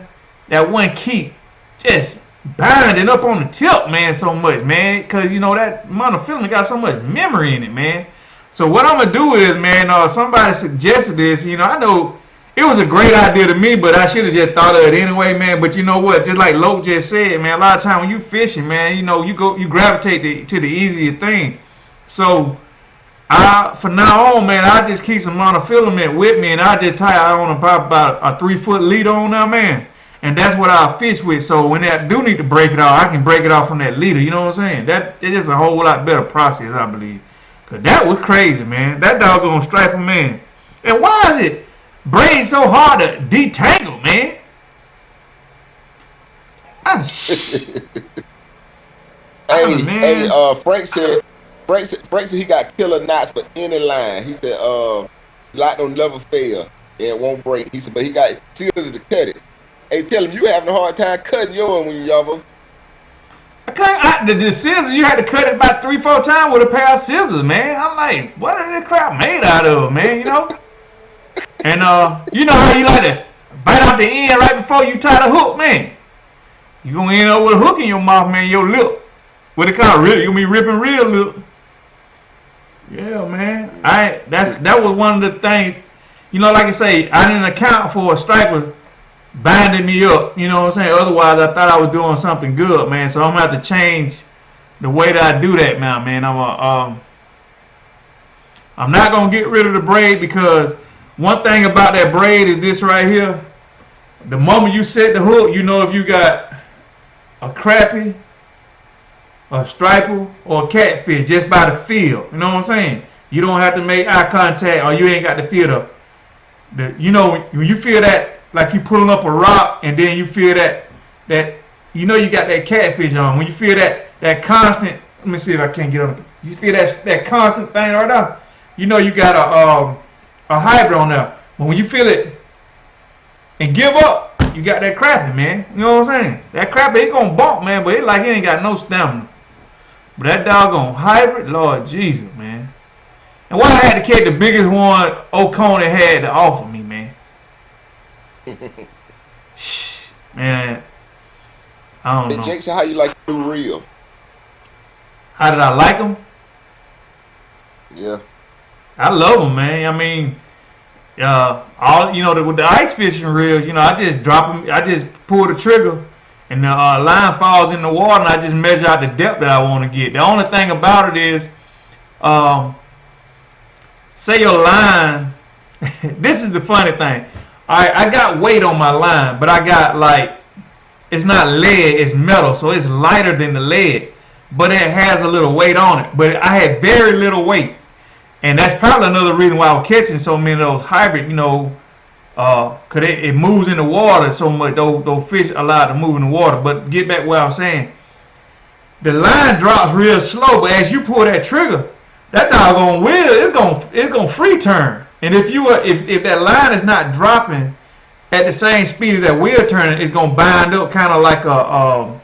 that wouldn't keep just binding up on the tip, man, so much, man. Because, that monofilament got so much memory in it, man. So what I'm going to do is, man, somebody suggested this. I know it was a great idea to me, but I should have just thought of it anyway, man. But you know what? Just like Loke just said, man, a lot of times when you fishing, man, you gravitate to the easier thing. So from now on, man, I just keep some monofilament with me, and I just tie on about a 3-foot leader on there, man. And that's what I fish with. So when I do need to break it off, I can break it off from that leader. You know what I'm saying? It's just a whole lot better process, I believe. Cause that was crazy, man. That doggone striper, man. And why is it braid so hard to detangle, man? Frank said he got killer knots for any line. He said lot don't never fail and it won't break. He said, but he got scissors to cut it. Hey, tell him you having a hard time cutting yours when you y'all. The scissors, you had to cut it about 3-4 times with a pair of scissors, man. I'm like, what is this crap made out of, man? And you know how you like to bite out the end right before you tie the hook, man. You gonna end up with a hook in your mouth, man, your lip. What it called? Really, you be ripping real lip. Yeah, man. That was one of the things. Like I say, I didn't account for a striper binding me up, you know what I'm saying? Otherwise, I thought I was doing something good, man. So I'm gonna have to change the way that I do that now, man. I'm not gonna get rid of the braid, because one thing about that braid is this right here. The moment you set the hook, you know if you got a crappie, a striper, or a catfish just by the feel. You know what I'm saying? You don't have to make eye contact, or you ain't got to feel you know, when you feel that, like you pulling up a rock, and then you feel that you know you got that catfish on. When you feel that constant, let me see if I can't get on. You feel that constant thing right now. You know you got a hybrid on there. But when you feel it and give up, you got that crappie, man. You know what I'm saying? That crappie, it gonna bump, man, but it like it ain't got no stamina. But that doggone hybrid, Lord Jesus, man. And why I had to catch the biggest one Oconee had to offer me, man. Man, I don't know. Jake, so how you like the new reel? How did I like them? Yeah. I love them, man. I mean, all you know, with the ice fishing reels, you know, I just drop them. I just pull the trigger, and the line falls in the water, and I just measure out the depth that I want to get. The only thing about it is, say your line. This is the funny thing. I got weight on my line, but I got like, it's not lead, it's metal, so it's lighter than the lead, but it has a little weight on it. But I had very little weight, and that's probably another reason why I was catching so many of those hybrid, you know, cause it moves in the water so much. Those fish allowed to move in the water. But get back what I'm saying. The line drops real slow, but as you pull that trigger, that doggone wheel it's gonna free turn. And if that line is not dropping at the same speed as that wheel turning, it's gonna bind up kind of like a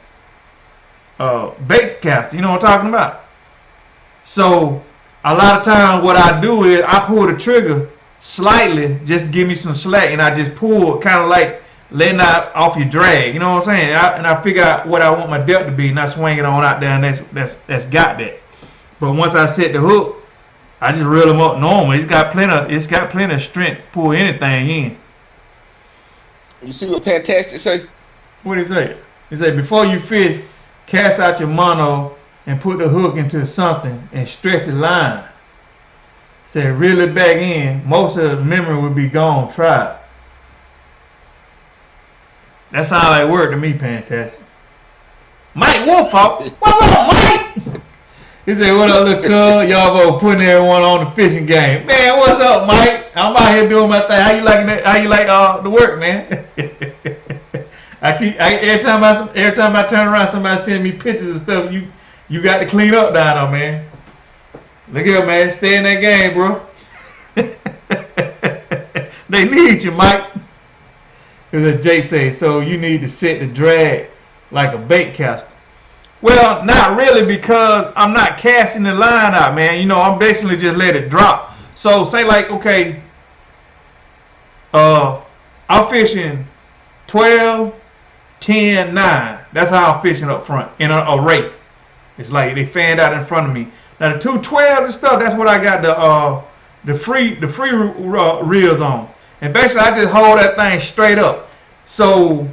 bait caster. You know what I'm talking about? So a lot of times what I do is I pull the trigger slightly just to give me some slack, and I just pull kind of like letting out off your drag. You know what I'm saying? And I figure out what I want my depth to be, and I swing it on out there, and that's got that. But once I set the hook, I just reel them up normal. It's got plenty of strength to pull anything in. You see what Fantastic say? What did he say? He said, before you fish, cast out your mono and put the hook into something and stretch the line. Said, reel it back in. Most of the memory will be gone. Try it. That sounds like work to me, Fantastic. Mike Wolfout. What's up, Mike? He said, what up, little cuz? Y'all go putting everyone on the fishing game. Man, what's up, Mike? I'm out here doing my thing. How you liking that? How you like the work, man? Every time I turn around, somebody send me pictures of stuff you got to clean up down there, man. Look here, man. Stay in that game, bro. They need you, Mike. As Jake says, so you need to set the drag like a bait caster. Well, not really, because I'm not casting the line out, man. You know, I'm basically just let it drop. So say like, okay, I'm fishing 12, 10, 9. That's how I'm fishing up front in an array. It's like they fanned out in front of me. Now the 2 12s and stuff, that's what I got the free reels on. And basically I just hold that thing straight up. So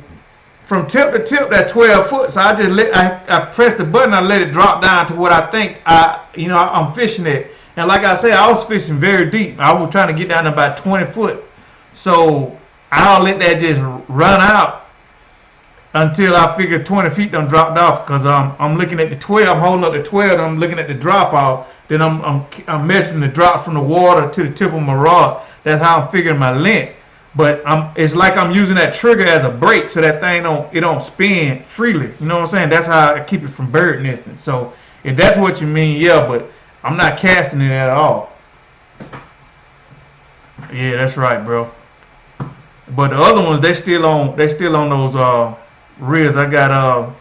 from tip to tip, that 12 foot. So I just I press the button, I let it drop down to what I think I'm fishing at. And like I said, I was fishing very deep. I was trying to get down to about 20 foot. So I'll let that just run out until I figure 20 feet done dropped off, because I'm looking at the 12. I'm holding up the 12. I'm looking at the drop off. Then I'm measuring the drop from the water to the tip of my rod. That's how I'm figuring my length. But it's like I'm using that trigger as a brake, so that thing don't spin freely. You know what I'm saying? That's how I keep it from bird nesting. So if that's what you mean, yeah. But I'm not casting it at all. Yeah, that's right, bro. But the other ones, they still on those reels. I got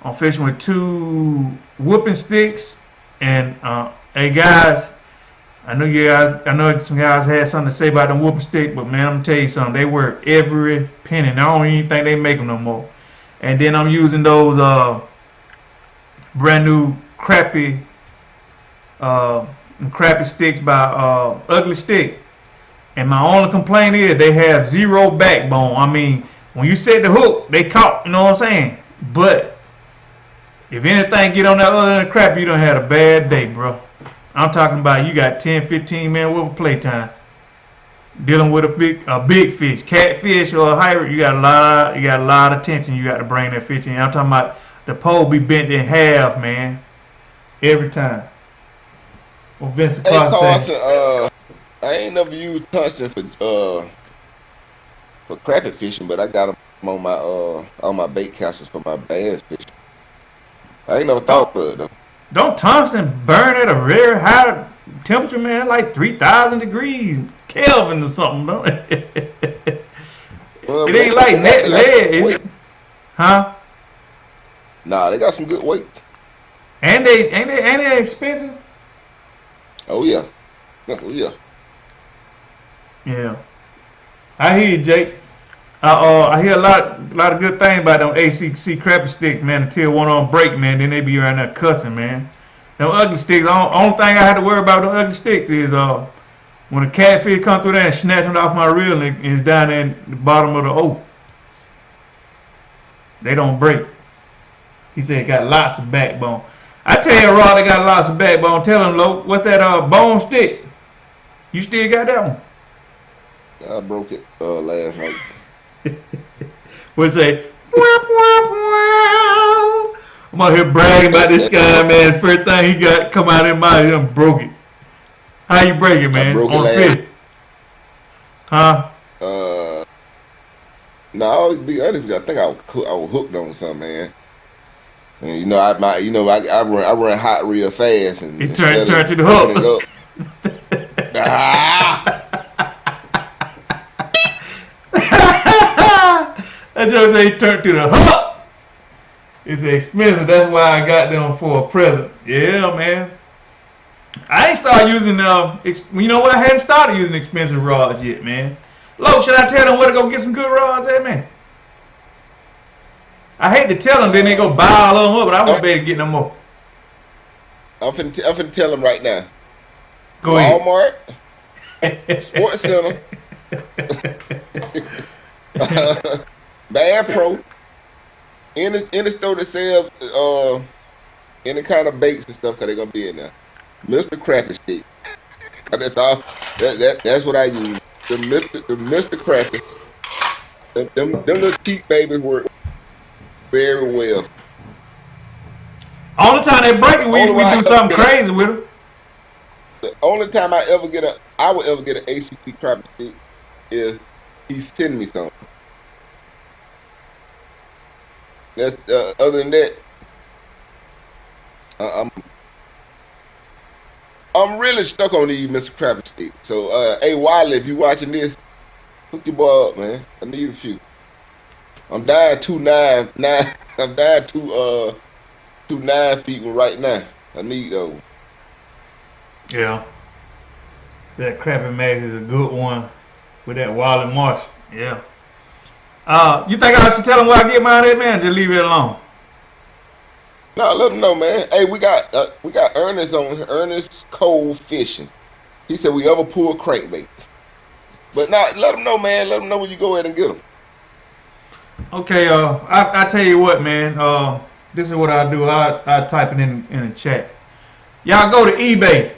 I'm fishing with 2 whooping sticks, and hey guys, I know some guys had something to say about them whooping stick, but man, I'm gonna tell you something, they work every penny, and I don't even think they make them no more. And then I'm using those brand new Crappie sticks by Ugly Stick. And my only complaint is they have 0 backbone. I mean, when you set the hook, they caught, you know what I'm saying? But if anything get on that other than Crappie, you done had a bad day, bro. I'm talking about you got 10, 15 minutes worth of playtime. dealing with a big fish, catfish or a hybrid. You got a lot of tension. You got to bring that fish in. I'm talking about the pole be bent in half, man, every time. Well, Vincent Carson, I ain't never used tungsten for crappie fishing, but I got them on my bait casters for my bass fishing. I ain't never thought of it though. Don't tungsten burn at a very high temperature, man? Like 3,000 degrees Kelvin or something, don't it? Well, it ain't like net lead, is it? Huh? Nah, they got some good weight. And ain't they expensive? Oh yeah. Oh yeah. Yeah. I hear you, Jake. I hear a lot of good things about them ACC crappie sticks, man, until one on break, man. Then they be around there cussing, man. Them ugly sticks, only thing I had to worry about with them ugly sticks is when a catfish come through there and snatch it off my reel and it's down there in the bottom of the O. They don't break. He said it got lots of backbone. I tell you, Rod, they got lots of backbone. Tell him, Lo, what's that bone stick? You still got that one? I broke it last night. We'll say, wah, wah, wah. I'm out here bragging about this guy, man. First thing he got come out of his mouth, he done broke it. How you break it, man? On fish? Huh? No, I'll be honest with you. I think I was hooked on something, man. And you know, I run hot real fast, and it turned to the hook. I just say he turned to the hook. It's expensive. That's why I got them for a present. Yeah, man. I ain't started using you know what? I hadn't started using expensive rods yet, man. Lo, should I tell them where to go get some good rods at, man? I hate to tell them, then they go buy all of them up, but I won't be able to get no more. I'm finna tell them right now. Go ahead. Walmart, Sports Center, Bad Pro, any store that sells any kind of baits and stuff, cause they're gonna be in there. Mr. Crappie stick. That's all. That's what I use. The Mr. Crappie. Them little cheap babies work very well. All the time they break it, we do something crazy with them. The only time I would ever get an ACC crappie stick is he send me something. That's other than that, I'm really stuck on these Mr. Crappie sticks. So hey Wiley, if you watching this, hook your boy up, man. I need a few. I'm dying 2.9. I'm dying 2.9 feet right now. I need those. Yeah. That Crappie Max is a good one with that Wiley Marsh. Yeah. You think I should tell them where I get mine at, man? Just leave it alone. No, let them know, man. Hey, we got Ernest on Ernest Cold Fishing. He said we ever pull crankbaits. But now let them know, man. Let them know when you go ahead and get them. Okay, I tell you what, man. This is what I do. I type it in the chat. Y'all go to eBay.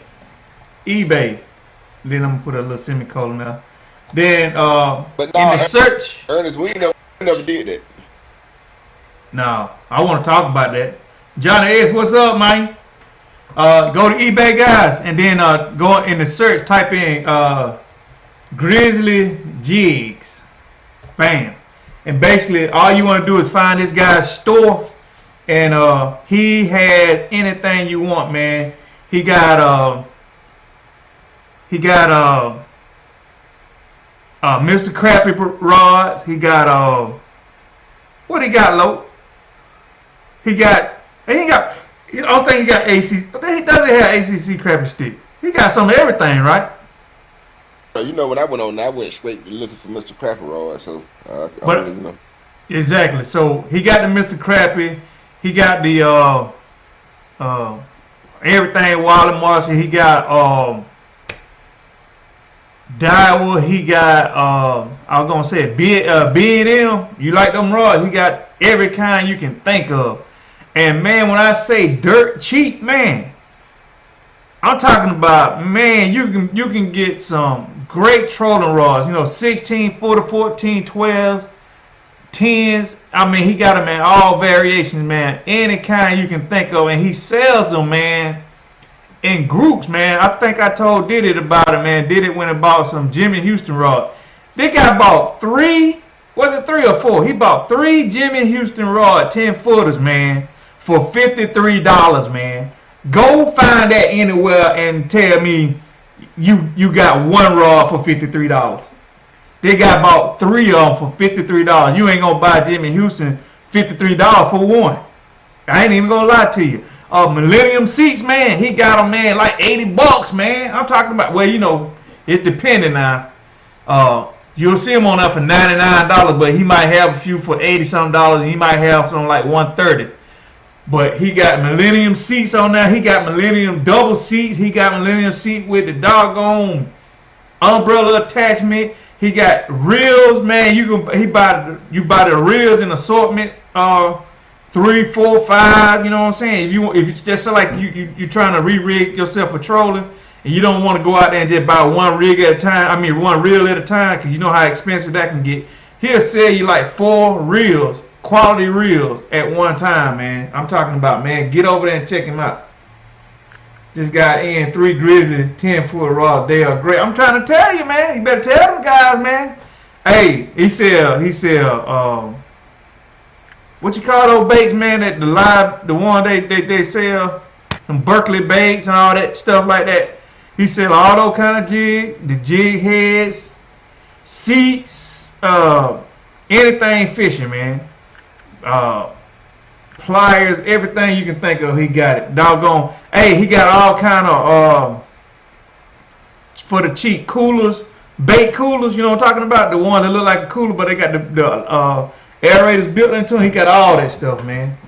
Then I'm gonna put a little semicolon there. Then but nah, in the search. Ernest, we never did that. No, I want to talk about that. Johnny S, what's up, man? Go to eBay, guys, and then go in the search. Type in Grizzly Jigs. Bam. And basically, all you want to do is find this guy's store, and he has anything you want, man. He got Mr. Crappie rods. He got what he got, Lo? I don't think he got ACC. He doesn't have ACC crappie sticks. He got some of everything, right? You know, when I went on, I went straight looking for Mr. Crappie rods. So I don't even know. Exactly. So he got the Mr. Crappie. He got the everything Wally Marshall. He got Daiwa. He got I was gonna say B&M. You like them rods? He got every kind you can think of. And man, when I say dirt cheap, man, I'm talking about, man, you can get some great trolling rods, you know, 16 footer, 14, 12s, 10s. I mean, he got them in all variations, man, any kind you can think of, and he sells them, man, in groups, man. I think I told Diddy about it, man. Diddy went and bought some Jimmy Houston rod. This guy bought 3, was it 3 or 4? He bought 3 Jimmy Houston rod 10 footers, man, for $53, man. Go find that anywhere and tell me you got one rod for $53. They got bought 3 of them for $53. You ain't gonna buy Jimmy Houston $53 for one. I ain't even gonna lie to you. Millennium seats, man, he got them, man, like $80, man. I'm talking about, well, you know, it's depending now. You'll see him on there for $99, but he might have a few for $80-something, and he might have something like $130. But he got Millennium seats on there. He got Millennium double seats. He got Millennium seat with the doggone umbrella attachment. He got reels, man. You buy the reels in assortment, 3, 4, 5. You know what I'm saying? If it's just like you trying to re-rig yourself for trolling, and you don't want to go out there and just buy one rig at a time. I mean, one reel at a time, because you know how expensive that can get. He'll sell you like 4 reels. Quality reels at one time, man. I'm talking about, man, get over there and check him out. Just got in 3 Grizzly 10-foot rods. They are great. I'm trying to tell you, man. You better tell them guys, man. Hey, he sell what you call those baits, man? That the one they sell, some Berkeley baits and all that stuff like that. He sell all those kind of jigs, the jig heads, seats, anything fishing, man. Pliers, everything you can think of, he got it. Doggone. Hey, he got all kind of for the cheap coolers, bait coolers. You know what I'm talking about? The one that look like a cooler, but they got the aerators built into them. He got all that stuff, man.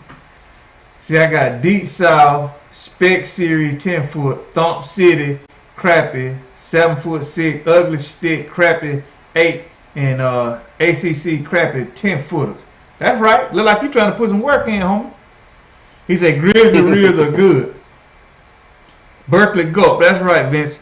See, I got Deep South, Spec Series 10-foot, Thump City, Crappie, 7'6", Ugly Stick, Crappie 8, and ACC Crappie 10-footers. That's right. Look like you trying to put some work in, homie. He said Grizzly reels are good. Berkeley Gulp. That's right, Vince.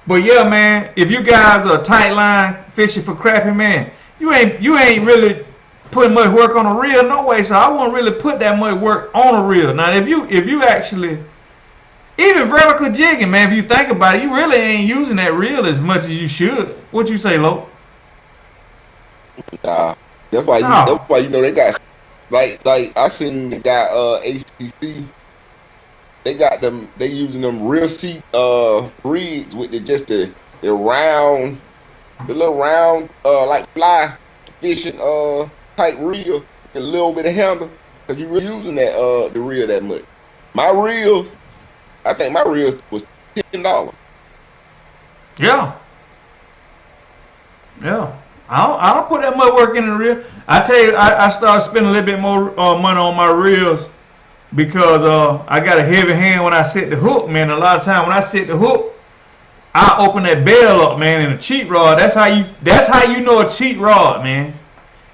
But yeah, man, if you guys are tight line fishing for crappie, man, you ain't really putting much work on a reel, no way. So I won't really put that much work on a reel. Now, if you actually, even vertical jigging, man, if you think about it, you really ain't using that reel as much as you should. What you say, Lo? Nah. That's why you know they got like I seen the guy ACC. They got them. They using them real seat rigs with the little round like fly fishing type reel, a little bit of handle, because you really using that the reel that much. My reels, I think my reels was $10. Yeah. Yeah. I don't put that much work in the reel. I tell you, I started spending a little bit more money on my reels because I got a heavy hand when I set the hook, man. A lot of time when I set the hook, I open that bell up, man, in a cheat rod. That's how you know a cheat rod, man.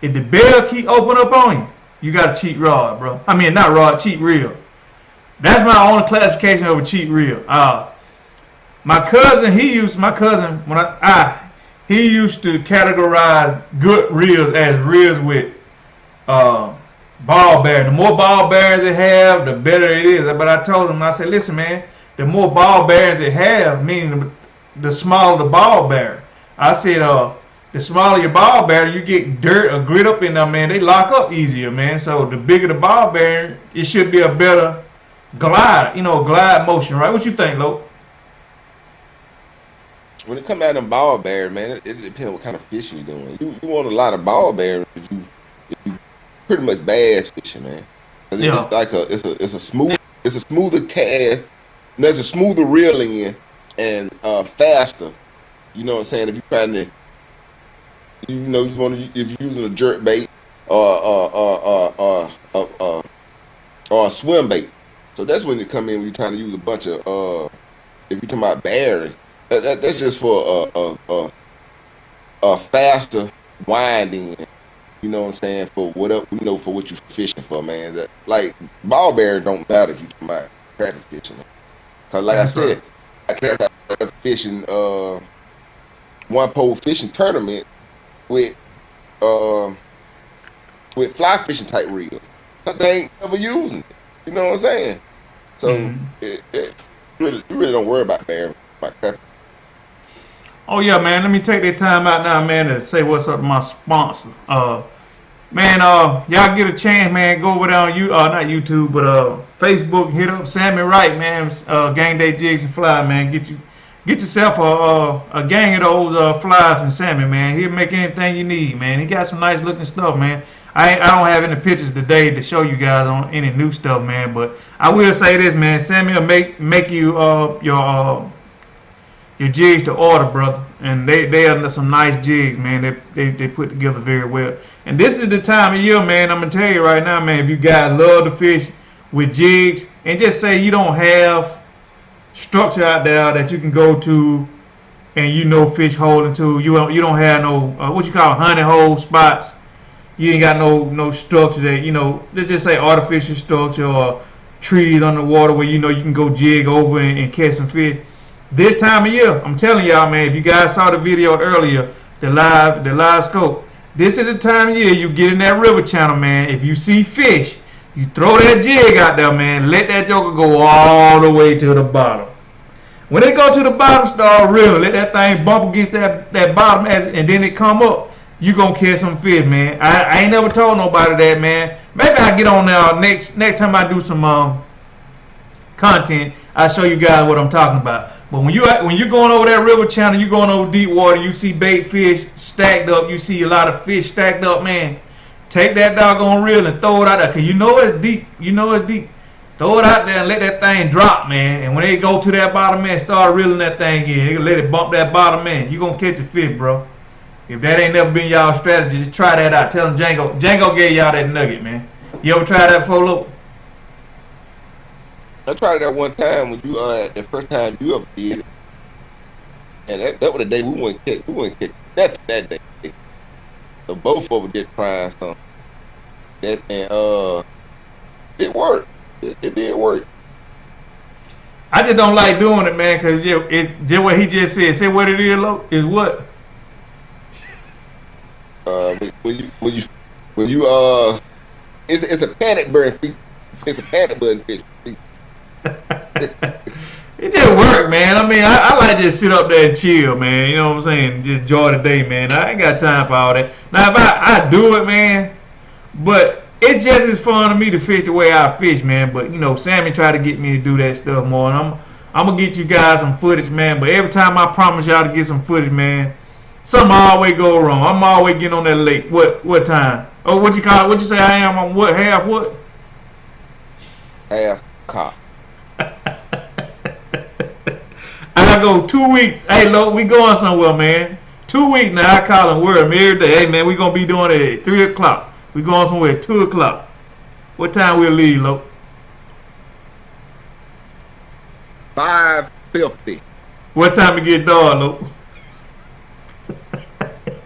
If the bell keep open up on you, you got a cheat rod, bro. I mean, not rod, cheat reel. That's my only classification of a cheat reel. My cousin, he used to categorize good reels as reels with ball bearing. The more ball bearings it have, the better it is. But I told him, I said, listen, man, the more ball bearings it have, meaning the smaller the ball bearing. I said, the smaller your ball bearing, you get dirt or grit up in them, man, they lock up easier, man. So the bigger the ball bearing, it should be a better glide, glide motion, right? What you think, Lo? When it comes out of them ball bearings, man, it depends what kind of fishing you're doing. You want a lot of ball bearings if you pretty much bass fishing, man. Yeah. It's like it's a smoother cast, and there's a smoother reeling and faster. You know what I'm saying? If you're trying to, if you're using a jerk bait or a swim bait, so that's when you come in when you're trying to use a bunch of if you're talking about bearings. That's just for a faster winding, you know what I'm saying, for what you're fishing for, man. That, like, ball bearings don't matter if you're talking about crappie fishing. Because like I said, a fishing one pole fishing tournament with fly fishing type reels. But they ain't ever using it. You know what I'm saying? So it really, you really don't worry about bearing about crappie. Oh yeah, man. Let me take that time out now, man, to say what's up to my sponsor. Man, y'all get a chance, man, go over there on not YouTube, but Facebook, hit up Sammy Wright, man, Gang Day Jigs and Fly, man. Get yourself a gang of those flies from Sammy, man. He'll make anything you need, man. He got some nice looking stuff, man. I don't have any pictures today to show you guys on any new stuff, man, but I will say this, man. Sammy will make you your jigs to order, brother, and they are some nice jigs, man. They put together very well. And this is the time of year, man. I'm gonna tell you right now, man. If you guys love to fish with jigs, and just say you don't have structure out there that you can go to, and fish holding to, you don't have no what you call honey hole spots. You ain't got no structure that let's just say artificial structure or trees underwater where you can go jig over and catch some fish. This time of year, I'm telling y'all, man, if you guys saw the video earlier, the live scope, this is the time of year you get in that river channel, man. If you see fish, you throw that jig out there, man. Let that joker go all the way to the bottom. When they go to the bottom, start reeling. Let that thing bump against that bottom, and then it come up. You gonna catch some fish, man. I ain't never told nobody that, man. Maybe I get on there next time I do some content. I'll show you guys what I'm talking about. But when you're going over that river channel, you're going over deep water, you see bait fish stacked up, you see a lot of fish stacked up, man. Take that doggone reel and throw it out there, because you know it's deep. Throw it out there and let that thing drop, man. And when they go to that bottom, man, start reeling that thing in. Let it bump that bottom, man. You're going to catch a fish, bro. If that ain't never been y'all strategy, just try that out. Tell them Django gave y'all that nugget, man. You ever try that before, Luke? I tried it that one time when you the first time you ever did it, and that was the day we wouldn't catch nothing that day. So both of us did trying something. And it worked. It did work. I just don't like doing it, man, because just what he just said. Say what it is, Luke, is what? When you it's a panic burn fish. It's a panic burn fish. It just work, man. I mean, I like to just sit up there and chill, man. You know what I'm saying? Just enjoy the day, man. I ain't got time for all that. Now, if I do it, man, but it's just as fun to me to fish the way I fish, man. But Sammy tried to get me to do that stuff more, and I'm gonna get you guys some footage, man. But every time I promise y'all to get some footage, man, something always go wrong. I'm always getting on that late. What time? Oh, what you call it? What you say I am? I'm what? Half what? Half cock. I go 2 weeks. Hey, Lo, we going somewhere, man. 2 weeks now. I call him word every day. Hey, man, we gonna be doing it at 3 o'clock. We going somewhere at 2 o'clock. What time we'll leave, Lo? 5:50. What time to get dark, Lo?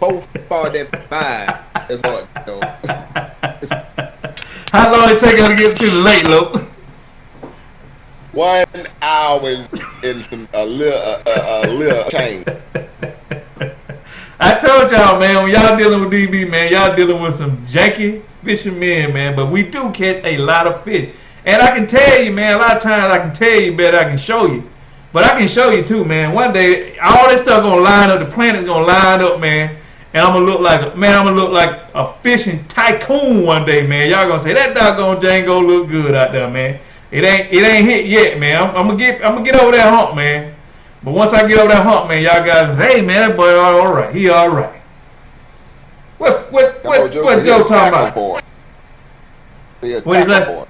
4:45. That's what it goes. How long it take us to get to the lake, Lo? 1 hour and some a little change. I told y'all, man, when y'all dealing with DB, man, y'all dealing with some janky fishing men, man. But we do catch a lot of fish. And I can tell you, man, a lot of times I can tell you better, I can show you. But I can show you too, man. One day, all this stuff gonna line up, the planet's gonna line up, man. And I'm gonna look like a fishing tycoon one day, man. Y'all gonna say that doggone Django look good out there, man. It ain't hit yet, man. I'm gonna get over that hump, man. But once I get over that hump, man, y'all guys say, hey, man, that boy all right. He all right. What Joe talking about? What is that?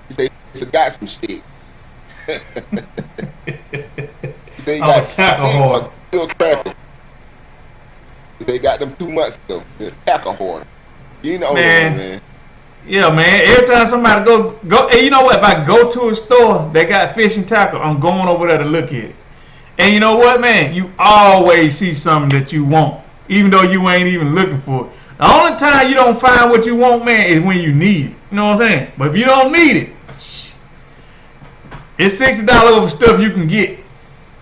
He said he forgot some shit. He said he got tackle still crapping. He said he got them 2 months ago. Tackle horn. You know, man. Yeah, man. Every time somebody go, and you know what? If I go to a store that got fishing tackle, I'm going over there to look at it. And you know what, man? You always see something that you want, even though you ain't even looking for it. The only time you don't find what you want, man, is when you need it. You know what I'm saying? But if you don't need it, it's $60 over stuff you can get.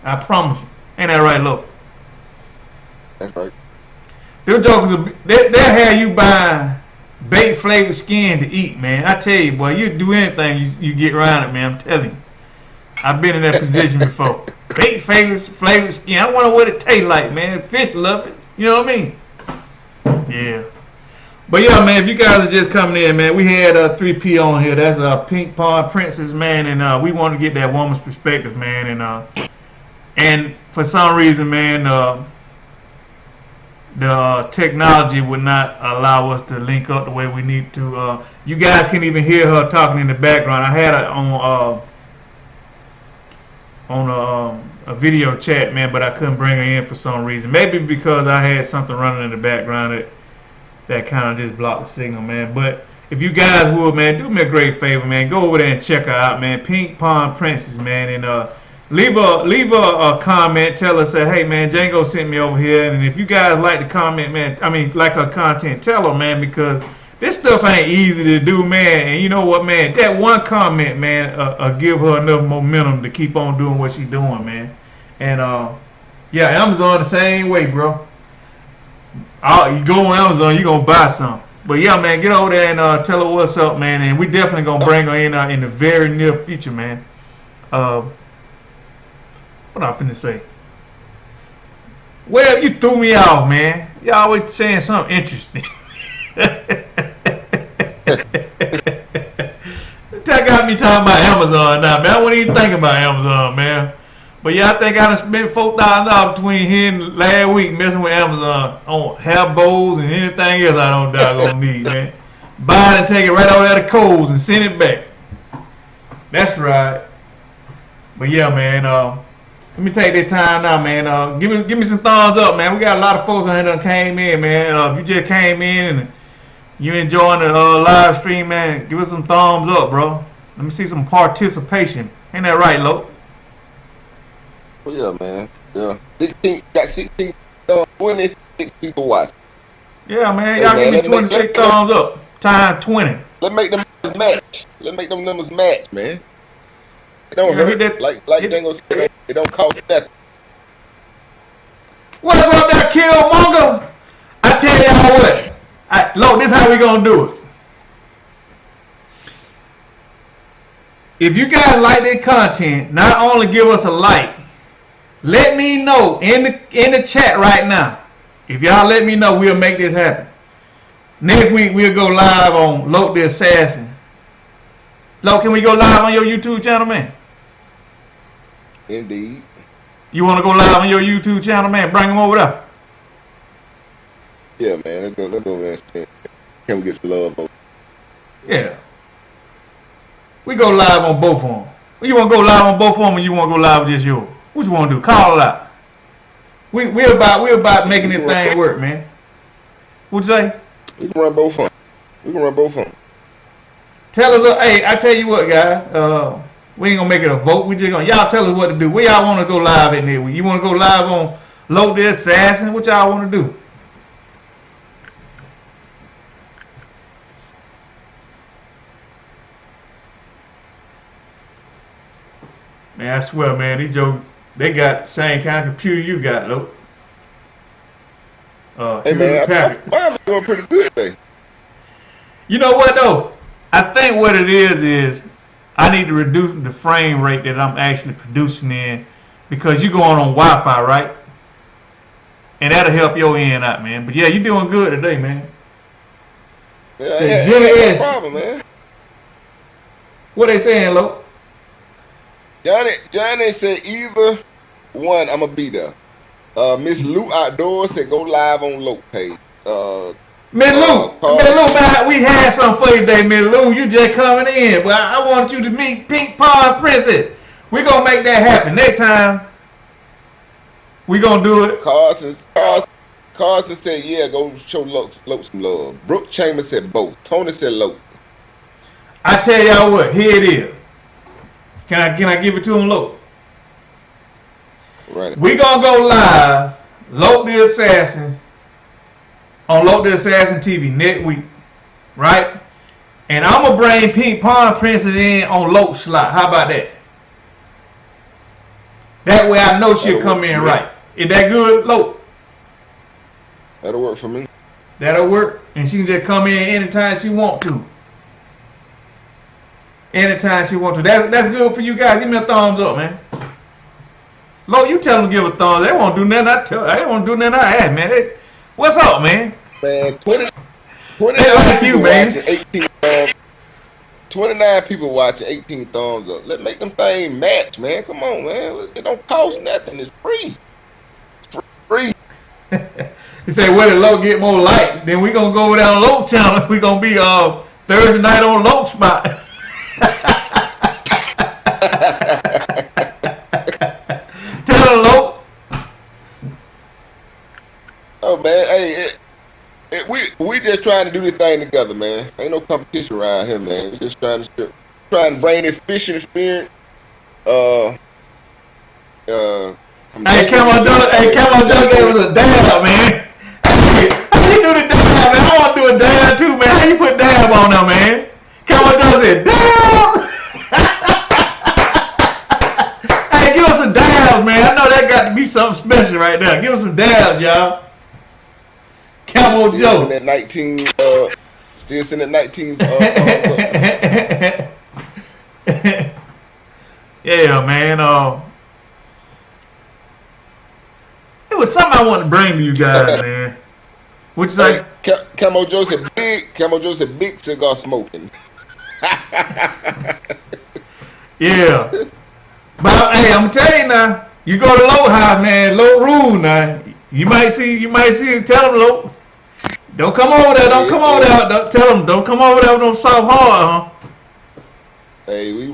I promise you. Ain't that right, Lo? That's right. Them jokers, they'll have you buying bait flavored skin to eat, man. I tell you, boy, you do anything you get around it, man. I'm telling you. I've been in that position before. Bait flavored skin. I wonder what it tastes like, man. Fish love it. You know what I mean? Yeah. But yeah, man, if you guys are just coming in, man, we had 3P on here. That's Pink Pond Princess, man, and we want to get that woman's perspective, man, and for some reason, man, the technology would not allow us to link up the way we need to. You guys can even hear her talking in the background. I had her on a video chat, man, but I couldn't bring her in for some reason. Maybe because I had something running in the background that kind of just blocked the signal, man. But if you guys would, man, do me a great favor, man, go over there and check her out, man. Pink Pond Princess, man, and leave a comment. Tell us, hey, man, Django sent me over here, and if you guys like the comment, man, I mean, like her content, tell her, man, because this stuff ain't easy to do, man. And you know what, man, that one comment, man, give her enough momentum to keep on doing what she's doing, man. And yeah, Amazon the same way, bro. You go on Amazon, you're going to buy some. But yeah, man, get over there and tell her what's up, man. And we definitely going to bring her in the very near future, man. What I finna say? Well, you threw me off, man. You always saying something interesting. That got me talking about Amazon now, man. I wouldn't even think about Amazon, man. But yeah, I think I done spent $4,000 between here and last week messing with Amazon on hair bows and anything else I don't doggone need, man. Buy it and take it right over there to Kohl's and send it back. That's right. But yeah, man. Let me take that time now, man. Give me some thumbs up, man. We got a lot of folks on here that came in, man. If you just came in and you enjoying the live stream, man, give us some thumbs up, bro. Let me see some participation. Ain't that right, Lo? Well, yeah, man. Yeah. 16, 26 people watching. Yeah, man. Y'all give me 26 thumbs up. Time 20. Let's make them numbers match. Let's make them numbers match, man. It don't hurt. Like Django said, it don't cost nothing. What's up there, Killmonger? I tell y'all what. Look, this is how we gonna do it. If you guys like this content, not only give us a like, let me know in the chat right now. If y'all let me know, we'll make this happen. Next week we'll go live on Loke the Assassin. Loke, can we go live on your YouTube channel, man? Indeed. You want to go live on your YouTube channel, man? Bring them over there. Yeah, man. Let's go over there and see. Can we get some love over? Yeah. We go live on both of them. You want to go live on both of them, or you want to go live with just yours? What you want to do? Call it out. We're about making this thing work, man. What'd you say? We can run both of them. Tell us, hey, I tell you what, guys. We ain't gonna make it a vote. We just gonna y'all tell us what to do. Where y'all want to go live in there? You want to go live on Loke the Assassin? What y'all want to do? Man, I swear, man, these jokes, they got the same kind of computer you got, Loke. Hey, man, I'm doing pretty good today. You know what, though? I think what it is I need to reduce the frame rate that I'm actually producing in, because you're going on Wi-Fi, right? And that'll help your end out, man. But yeah, you're doing good today, man. Yeah, no problem, man. What they saying, Lo? Johnny said either one, I'm gonna be there. Miss Lou Outdoors said go live on Loke page. Miss Lou, man, we had something for you today, Miss Lou. You just coming in, but I want you to meet Pink Pond Princess. We're gonna make that happen next time. We gonna do it. Carson said, yeah, go show Loke some love. Brooke Chambers said both. Tony said Loke. I tell y'all what, here it is. Can I give it to him, Loke? Right. We gonna go live, Loke the Assassin, on Loke the Assassin TV next week, right? And I'm gonna bring Pink Pond Princess in on Loke's slot. How about that? That way I know she'll come in right. Is that good, Lo? That'll work for me. That'll work. And she can just come in anytime she want to. Anytime she want to. That's good for you guys. Give me a thumbs up, man. Lo, you tell them to give a thumbs. They won't do nothing. They won't do nothing I ask, man. What's up, man? Man, 29 like you, man. 29 people watching, 18 thumbs up. Let's make them things match, man. Come on, man. It don't cost nothing. It's free. It's free. He said, where did Lo get more light? Then we gonna go over down Lo channel. We gonna be Thursday night on Lo spot. Tell her, Lo. Oh man, hey, we just trying to do this thing together, man. Ain't no competition around here, man. We just trying to bring this fishing experience. Hey, Camo Doug gave us a dab, man. Hey, how you do the dab, man? I want to do a dab too, man. How you put dab on there, man? Camo Doug said, dab. Hey, give us some dabs, man. I know that got to be something special right there. Give us some dabs, y'all. Camo Joe. Still sitting at 19. Yeah, man. It was something I wanted to bring to you guys, man. What you say? Camo Joe said big cigar smoking. Yeah. But hey, I'm telling you now, you go to Low House, man, Low Rule now. You might see tell them, Low. Don't come over there, don't tell them, don't come over there with no soft hard, huh? Hey,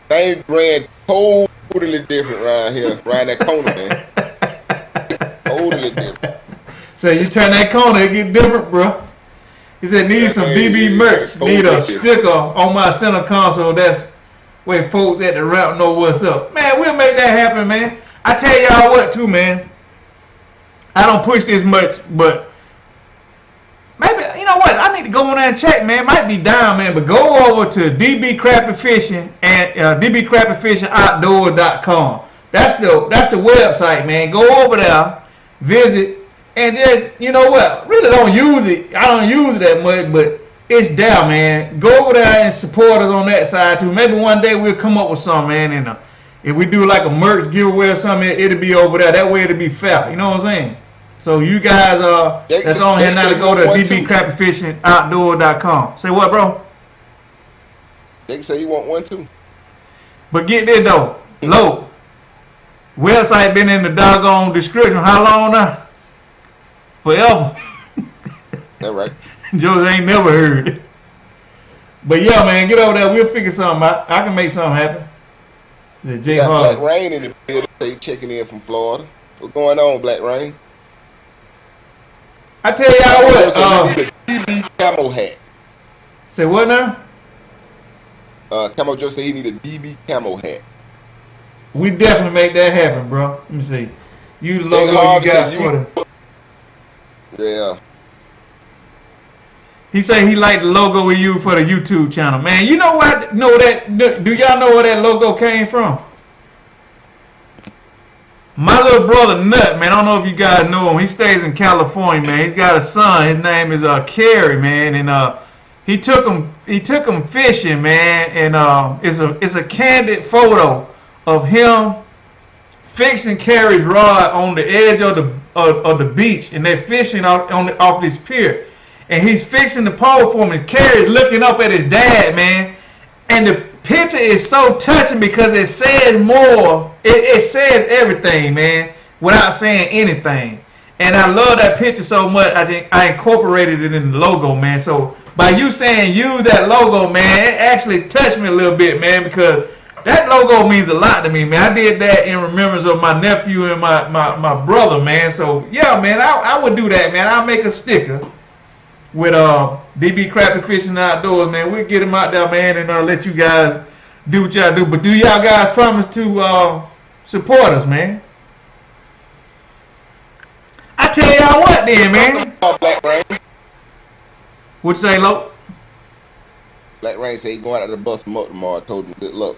things ran totally different around here, around that corner, man. Totally different. So you turn that corner, it get different, bro. He said, need some BB merch. Need a sticker on my center console. That's where folks at the route know what's up. Man, we'll make that happen, man. I tell y'all what, too, man. I don't push this much, but maybe, you know what? I need to go on there and check, man. Might be down, man. But go over to DB Crappie Fishing and dbcrappiefishingoutdoor.com. That's the website, man. Go over there, visit. And just, you know what, really don't use it. I don't use it that much, but it's there, man. Go over there and support us on that side, too. Maybe one day we'll come up with something, man. And if we do like a merch giveaway or something, it'll be over there. That way it'll be fair. You know what I'm saying? So you guys, that's on here now to go to dbcrappiefishingoutdoor.com. Say what, bro? They say you want one, too. But get this, though. Low. Website been in the doggone description. How long now? Forever. That right. Joe's ain't never heard. But yeah, man, get over there. We'll figure something out. I can make something happen. Black Rain in the building. They checking in from Florida. What's going on, Black Rain? I tell y'all what. DB camo hat. Say what now? Camo Joe said he need a DB camo hat. We definitely make that happen, bro. Let me see. You the logo you got for the. Yeah. He said he liked the logo we use for the YouTube channel. Man, you know what? Do y'all know where that logo came from? My little brother Nut, man. I don't know if you guys know him. He stays in California, man. He's got a son. His name is Kerry, man, and he took him fishing, man, and it's a candid photo of him fixing Kerry's rod on the edge of the beach, and they're fishing off this pier, and he's fixing the pole for him. And Kerry's looking up at his dad, man, and the picture is so touching because it says more. It says everything, man, without saying anything. And I love that picture so much. I think I incorporated it in the logo, man. So by you saying use that logo, man, it actually touched me a little bit, man, because that logo means a lot to me, man. I did that in remembrance of my nephew and my brother, man. So yeah, man, I would do that, man. I'll make a sticker with DB Crappie Fishing Outdoors, man. We'll get them out there, man, and let you guys do what y'all do. But do y'all guys promise to support us, man? I tell y'all what then, man. Black Rain. What you say, Lo? Black Rain said he going out to bust him up tomorrow. I told him good luck.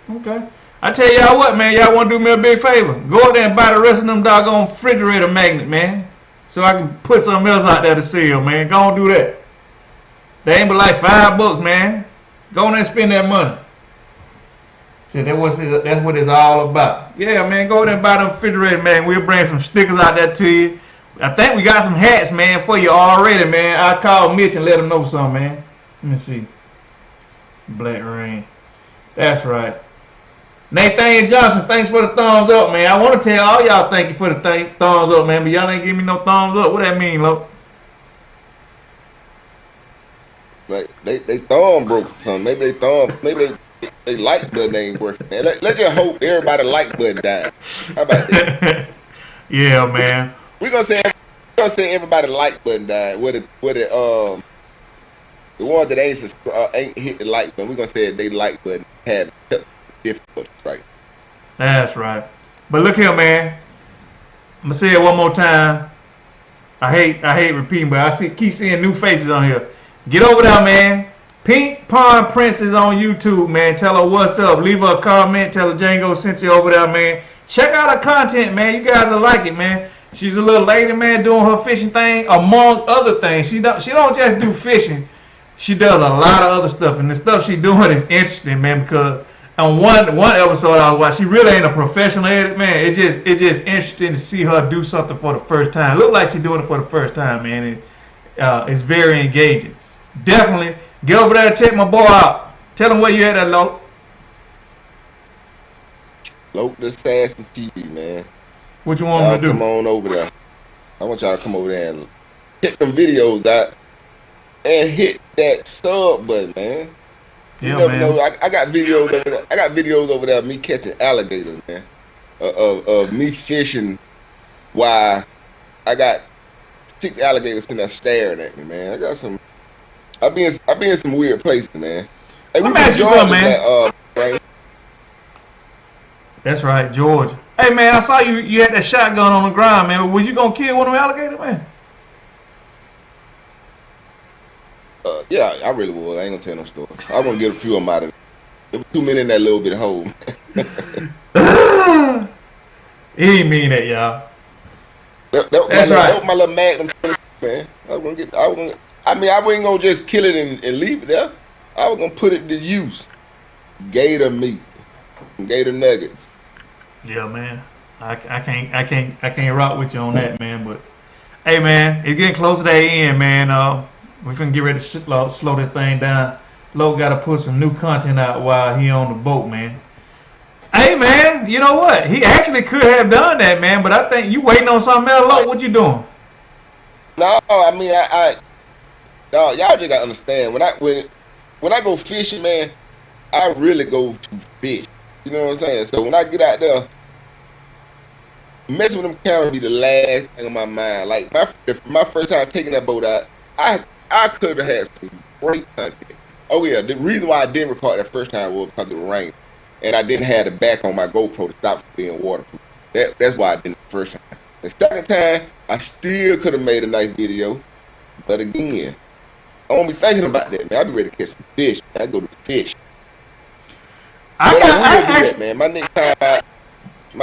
Okay. I tell y'all what, man, y'all want to do me a big favor? Go out there and buy the rest of them doggone refrigerator magnet, man. So I can put something else out there to sell, man. Go on do that. They ain't but like $5, man. Go on there and spend that money. So that's what it's all about. Yeah, man, go there and buy them refrigerator, man. We'll bring some stickers out there to you. I think we got some hats, man, for you already, man. I'll call Mitch and let him know something, man. Let me see. Black Rain. That's right. Nathan Johnson, thanks for the thumbs up, man. I want to tell all y'all thank you for the thumbs up, man, but y'all ain't give me no thumbs up. What that mean, Lo? Like they thumb broke or something. Maybe they like button ain't working, man. Let's just hope everybody like button died. How about that? Yeah, man. We're gonna say everybody like button died. The ones that ain't hit the like button, we're gonna say they like button had difficult, right? That's right. But look here, man. I'm gonna say it one more time. I hate repeating, but keep seeing new faces on here. Get over there, man. Pink Pond Princess on YouTube, man. Tell her what's up. Leave her a comment. Tell her Django sent you over there, man. Check out her content, man. You guys will like it, man. She's a little lady, man, doing her fishing thing, among other things. She don't just do fishing. She does a lot of other stuff, and the stuff she's doing is interesting, man. Because on one episode I was watching, she really ain't a professional at it, man. It's just interesting to see her do something for the first time. Look like she's doing it for the first time, man. It's very engaging. Definitely get over there and check my boy out. Tell him where you at, Lo. Loke the Assassin TV, man. What you want me to do? Come on over there. I want y'all to come over there and check them videos out and hit that sub button, man. Yeah, you never man. know. I got videos over there. I got videos over there of me catching alligators, man. Of me fishing while I got 6 alligators sitting there staring at me, man. I got some. I be in some weird places, man. Hey, Let me ask you something, man. Right? That's right, Georgia. Hey, man, I saw you had that shotgun on the ground, man. Was you gonna kill one of them alligators, man? Yeah, I really was. I ain't gonna tell no story. I want to get a few of them out of it. There was too many in that little bit of hole. He ain't mean that, y'all. That's right. That was my little Magnum, man. I wasn't gonna just kill it and leave it there. I was gonna put it to use. Gator meat, gator nuggets. Yeah, man. I can't rock with you on that, man. But hey, man, it's getting close to the end, man. We finna get ready to slow this thing down. Lo got to put some new content out while he on the boat, man. Hey, man, you know what? He actually could have done that, man. But I think you waiting on something else, Lo. What you doing? No, I mean, no, y'all just gotta understand. When I go fishing, man, I really go to fish. You know what I'm saying? So when I get out there, messing with them cameras be the last thing on my mind. Like my first time taking that boat out, I could have had some great content. Oh yeah, the reason why I didn't record that first time was because it was raining, and I didn't have the back on my GoPro to stop from being waterproof. That's why I didn't the first time. The second time, I still could have made a nice video, but again, I won't be thinking about that, man. I be ready to catch some fish. I go to fish. I will do that, man. My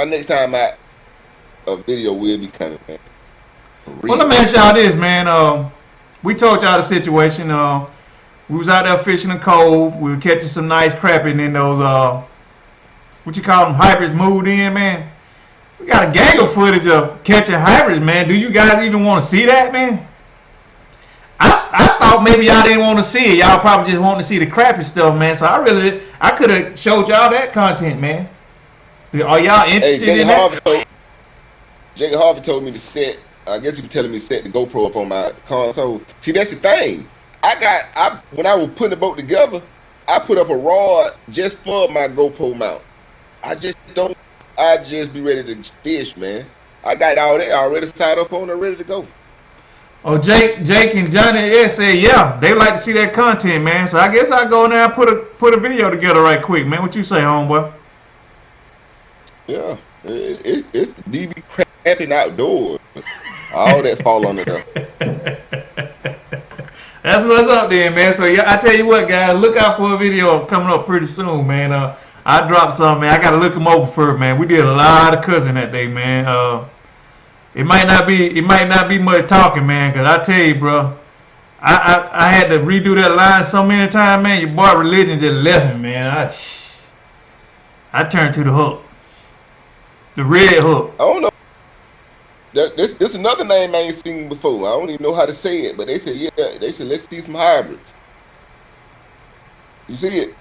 next time out, a video will be coming, man. Well, let me ask y'all this, man. We told y'all the situation. We was out there fishing in the cove. We were catching some nice crappie, and then those what you call them, hybrids moved in, man. We got a gang of footage of catching hybrids, man. Do you guys even want to see that, man? I thought maybe y'all didn't want to see it. Y'all probably just want to see the crappie stuff, man. So I could have showed y'all that content, man. Are y'all interested in that? Jake Harvey told me to set. I guess he was telling me to set the GoPro up on my console. See, that's the thing. When I was putting the boat together, I put up a rod just for my GoPro mount. I just be ready to fish, man. I got all that already signed up on and ready to go. Oh, Jake and Johnny S said, yeah, they like to see that content, man. So I guess I'll go in there and put a video together right quick, man. What you say, homeboy? Yeah, it's DB crapping outdoors. All that fall under there. That's what's up there, man. So yeah, I tell you what, guys, look out for a video coming up pretty soon, man. I dropped some, man. I gotta look them over first, man. We did a lot of cussing that day, man. It might not be much talking, man, cause I tell you, bro, I had to redo that line so many times, man. Your boy religion just left me, man. I turned to the hook, the red hook. I don't know. This another name I ain't seen before. I don't even know how to say it, but they said, yeah, they said let's see some hybrids. You see it?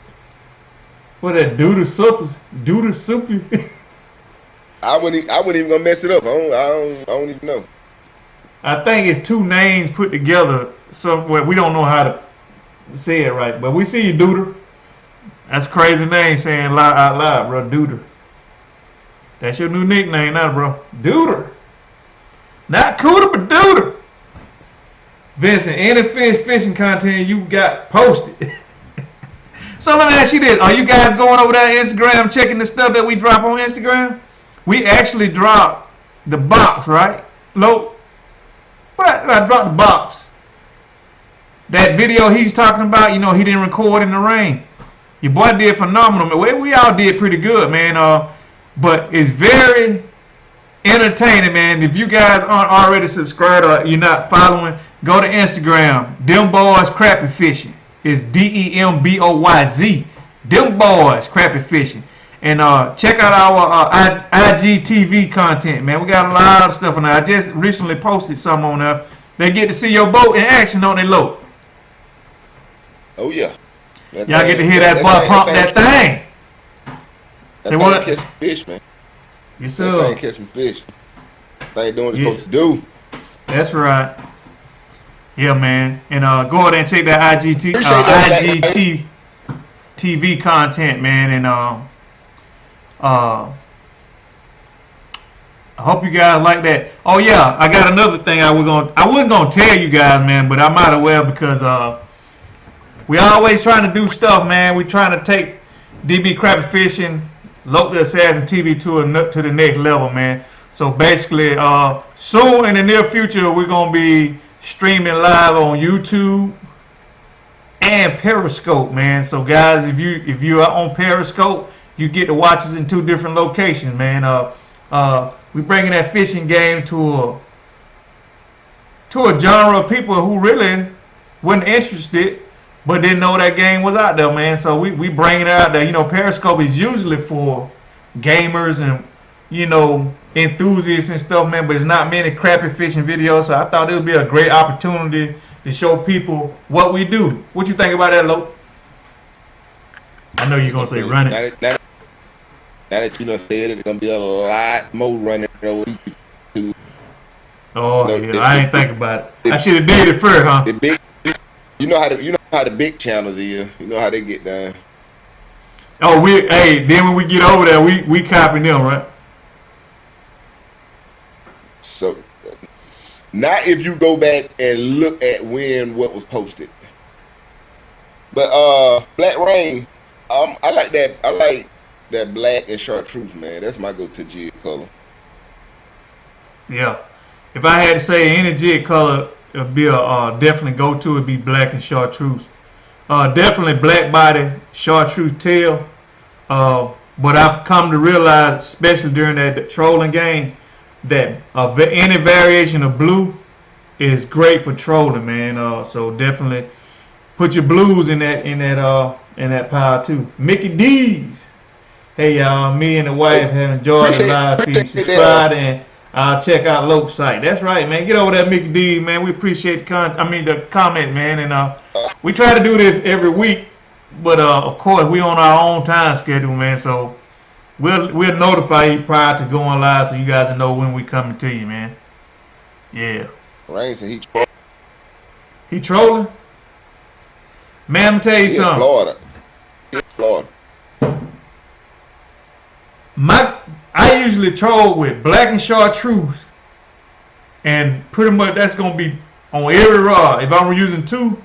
What that doodle super? I wouldn't even gonna mess it up. I don't even know. I think it's two names put together somewhere. We don't know how to say it right, but we see you, Duder. That's a crazy name saying out loud, bro. Duder. That's your new nickname now, bro. Duder. Not Cooter, but Duder. Vincent, any fishing content you got posted. So let me ask you this. Are you guys going over there on Instagram checking the stuff that we drop on Instagram? We actually dropped the box, right? Look. I dropped the box. That video he's talking about, you know, he didn't record in the rain. Your boy did phenomenal. We all did pretty good, man. But it's very entertaining, man. If you guys aren't already subscribed or you're not following, go to Instagram. Them Boys Crappie Fishing. It's DEMBOYZ. Them Boys Crappie Fishing. And check out our IGTV content, man. We got a lot of stuff on there. I just recently posted some on there. They get to see your boat in action on their load. Oh yeah. Y'all get to hear that boy pump that thing. Say what? Catch some fish, man. Yes, sir. That thing catch some fish. Thing doing what it's supposed to do. That's right. Yeah, man. And go ahead and check that IGTV content, man. And I hope you guys like that. Oh yeah, I got another thing I wasn't gonna tell you guys, man, but I might as well because we always trying to do stuff, man. We trying to take DB Crappie Fishing, Local Assassin TV to the next level, man. So basically, soon in the near future, we're gonna be streaming live on YouTube and Periscope, man. So guys, if you are on Periscope, you get to watch us in 2 different locations, man. We bringing that fishing game to a genre of people who really wasn't interested, but didn't know that game was out there, man. So we bringing it out there. You know, Periscope is usually for gamers and, you know, enthusiasts and stuff, man. But it's not many crappie fishing videos. So I thought it would be a great opportunity to show people what we do. What you think about that, Lo? I know you're gonna say run it. Now that you done said it, it's gonna be a lot more running over YouTube. Oh, yeah, I ain't think about it. I should have did it first, huh? The big, you know how the big channels is. You know how they get done. Oh, then when we get over there, we copy them, right? So now if you go back and look at what was posted. But Black Rain, I like that. I like that black and chartreuse, man. That's my go-to jig color. Yeah. If I had to say any jig color, it'd be definitely go-to. It'd be black and chartreuse. Definitely black body, chartreuse tail. But I've come to realize, especially during that trolling game, that any variation of blue is great for trolling, man. So definitely put your blues in that pile too. Mickey D's. Hey y'all, me and the wife have enjoyed the live feed. Subscribe and I'll check out Lope's site. That's right, man. Get over there, Mickey D, man. We appreciate the comment, man. And we try to do this every week, but of course we on our own time schedule, man. So we'll notify you prior to going live, so you guys know when we coming to you, man. Yeah. Rain said he trolling. Man, I'm tell you something. Florida. Florida. I usually troll with black and chartreuse, and pretty much that's gonna be on every rod. If I'm using 2,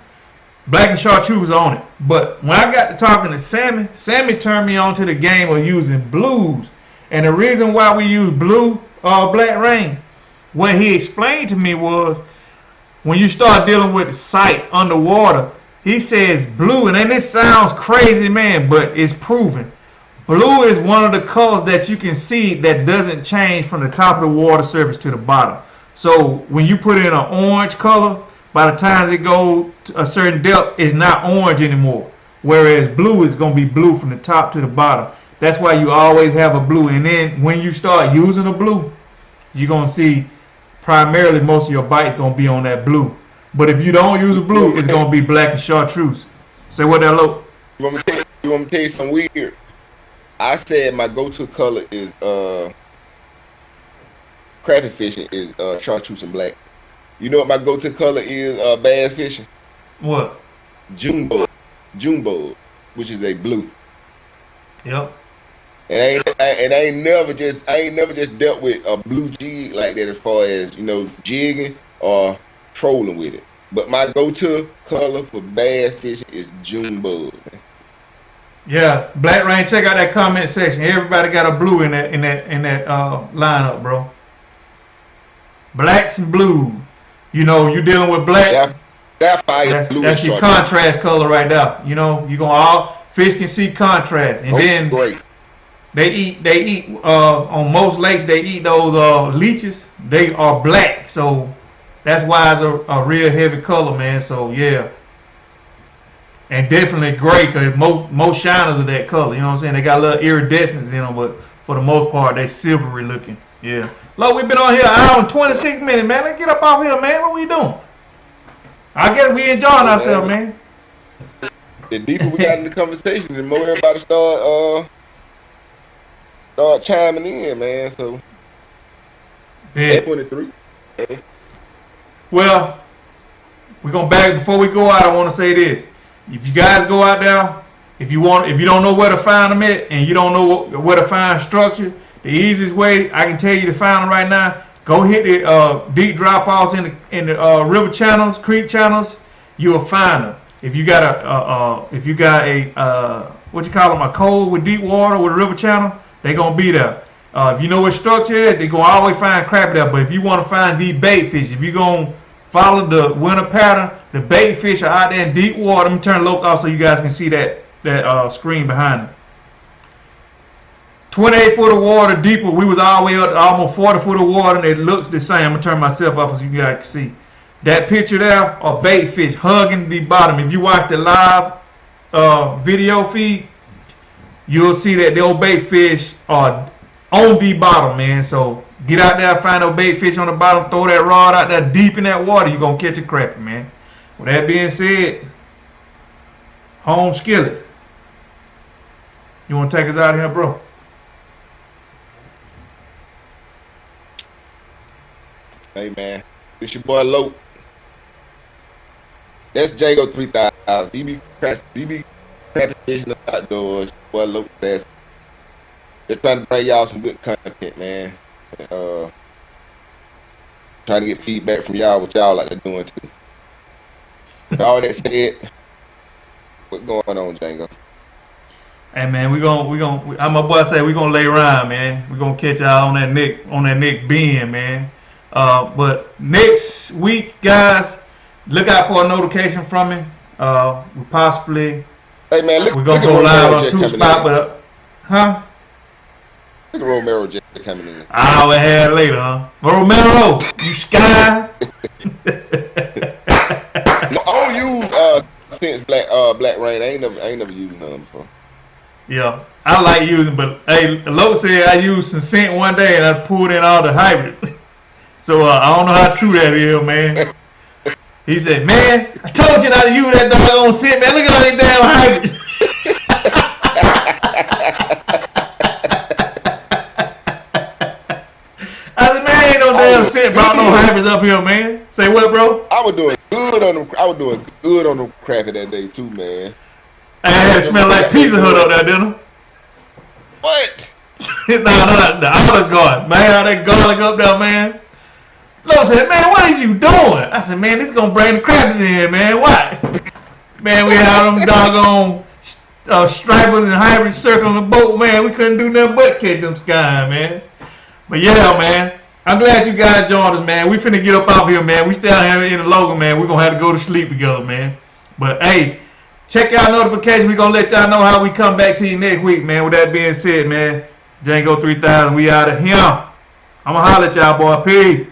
black and chartreuse on it. But when I got to talking to Sammy turned me on to the game of using blues. And the reason why we use blue Black Rain, what he explained to me was, when you start dealing with the sight underwater, he says blue, and then it sounds crazy, man, but it's proven. Blue is one of the colors that you can see that doesn't change from the top of the water surface to the bottom. So when you put in an orange color, by the time it goes to a certain depth, it's not orange anymore. Whereas blue is going to be blue from the top to the bottom. That's why you always have a blue. And then when you start using a blue, you're going to see primarily most of your bites going to be on that blue. But if you don't use a blue, it's going to be black and chartreuse. Say what that look? You want me to tell you something weird? I said my go-to color is crappie fishing is chartreuse and black. You know what my go-to color is bass fishing? What? June bug, which is a blue. Yep. And I ain't never just dealt with a blue jig like that as far as, you know, jigging or trolling with it. But my go-to color for bass fishing is June bug. Yeah, Black Rain, check out that comment section. Everybody got a blue in that lineup, bro. Blacks and blue. You know, you dealing with black. That's your contrast color right there. You know, you gonna all fish can see contrast, and then great. They eat on most lakes. They eat those leeches. They are black, so that's why it's a real heavy color, man. So yeah. And definitely gray, because most shiners are that color. You know what I'm saying? They got a little iridescence in them, but for the most part, they silvery looking. Yeah. Look, we've been on here an hour and 26 minutes, man. Let's get up off here, man. What we doing? I guess we enjoying ourselves, man. The deeper we got in the conversation, the more everybody start chiming in, man. So, yeah. 23. Well, we're gonna back before we go out. I want to say this. If you guys go out there, if you don't know where to find them at, and you don't know where to find structure, the easiest way I can tell you to find them right now, go hit the deep drop offs in the river channels, creek channels. You'll find them. If you got a what you call them, a cove with deep water with a river channel, they gonna be there. If you know what structure is, they gonna always find crappie there. But if you want to find these bait fish, if you gonna follow the winter pattern, the bait fish are out there in deep water. Let me turn the look off so you guys can see that screen behind it. 28 foot of water deeper. We was all the way up to almost 40 foot of water, and it looks the same. I'm gonna turn myself off so you guys can see. That picture there are bait fish hugging the bottom. If you watch the live video feed, you'll see that the old bait fish are on the bottom, man. So get out there, find those bait fish on the bottom, throw that rod out there deep in that water, you're gonna catch a crappie, man. With that being said, home skillet. You wanna take us out of here, bro? Hey man, it's your boy Lope. That's Django 3000. DB crappie fishing outdoors. Boy Lope says they're trying to bring y'all some good content, man. Trying to get feedback from y'all, what y'all like to doing too. With all that said, what's going on, Django? Hey man, we gonna. I'm my boy say we gonna lay around, man. We gonna catch y'all on that Nick bend, man. But next week, guys, look out for a notification from me. We possibly. Hey man, we're gonna go live on 2 spot, but huh? Look at Romero just coming in. I'll have later, huh? Romero, you sky. No, I don't use since Black Rain. I ain't never used none before. Yeah, I like using, but hey, Lo said I used some scent one day and I pulled in all the hybrid. So I don't know how true that is, man. He said, man, I told you not to use that doggone scent, man. Look at all these damn hybrids. I said, man, ain't no damn scent brought no hybrids up here, man. Say what, bro? I was doing good on them crappie that day too, man. I had it smell like Pizza Hut up there, didn't it? What? The Olive Garden. Man, all that garlic up there, man. Lo said, man, what is you doing? I said, man, this is going to bring the crappies in, man. Why? Man, we had them doggone stripers and hybrids circling the boat, man. We couldn't do nothing but catch them sky, man. But yeah, man, I'm glad you guys joined us, man. We finna get up out here, man. We still have it in the logo, man. We're going to have to go to sleep together, man. But, hey, Check y'all notifications. We gonna let y'all know how we come back to you next week, man. With that being said, man, Django 3000, we out of here. I'ma holler at y'all, boy. Peace.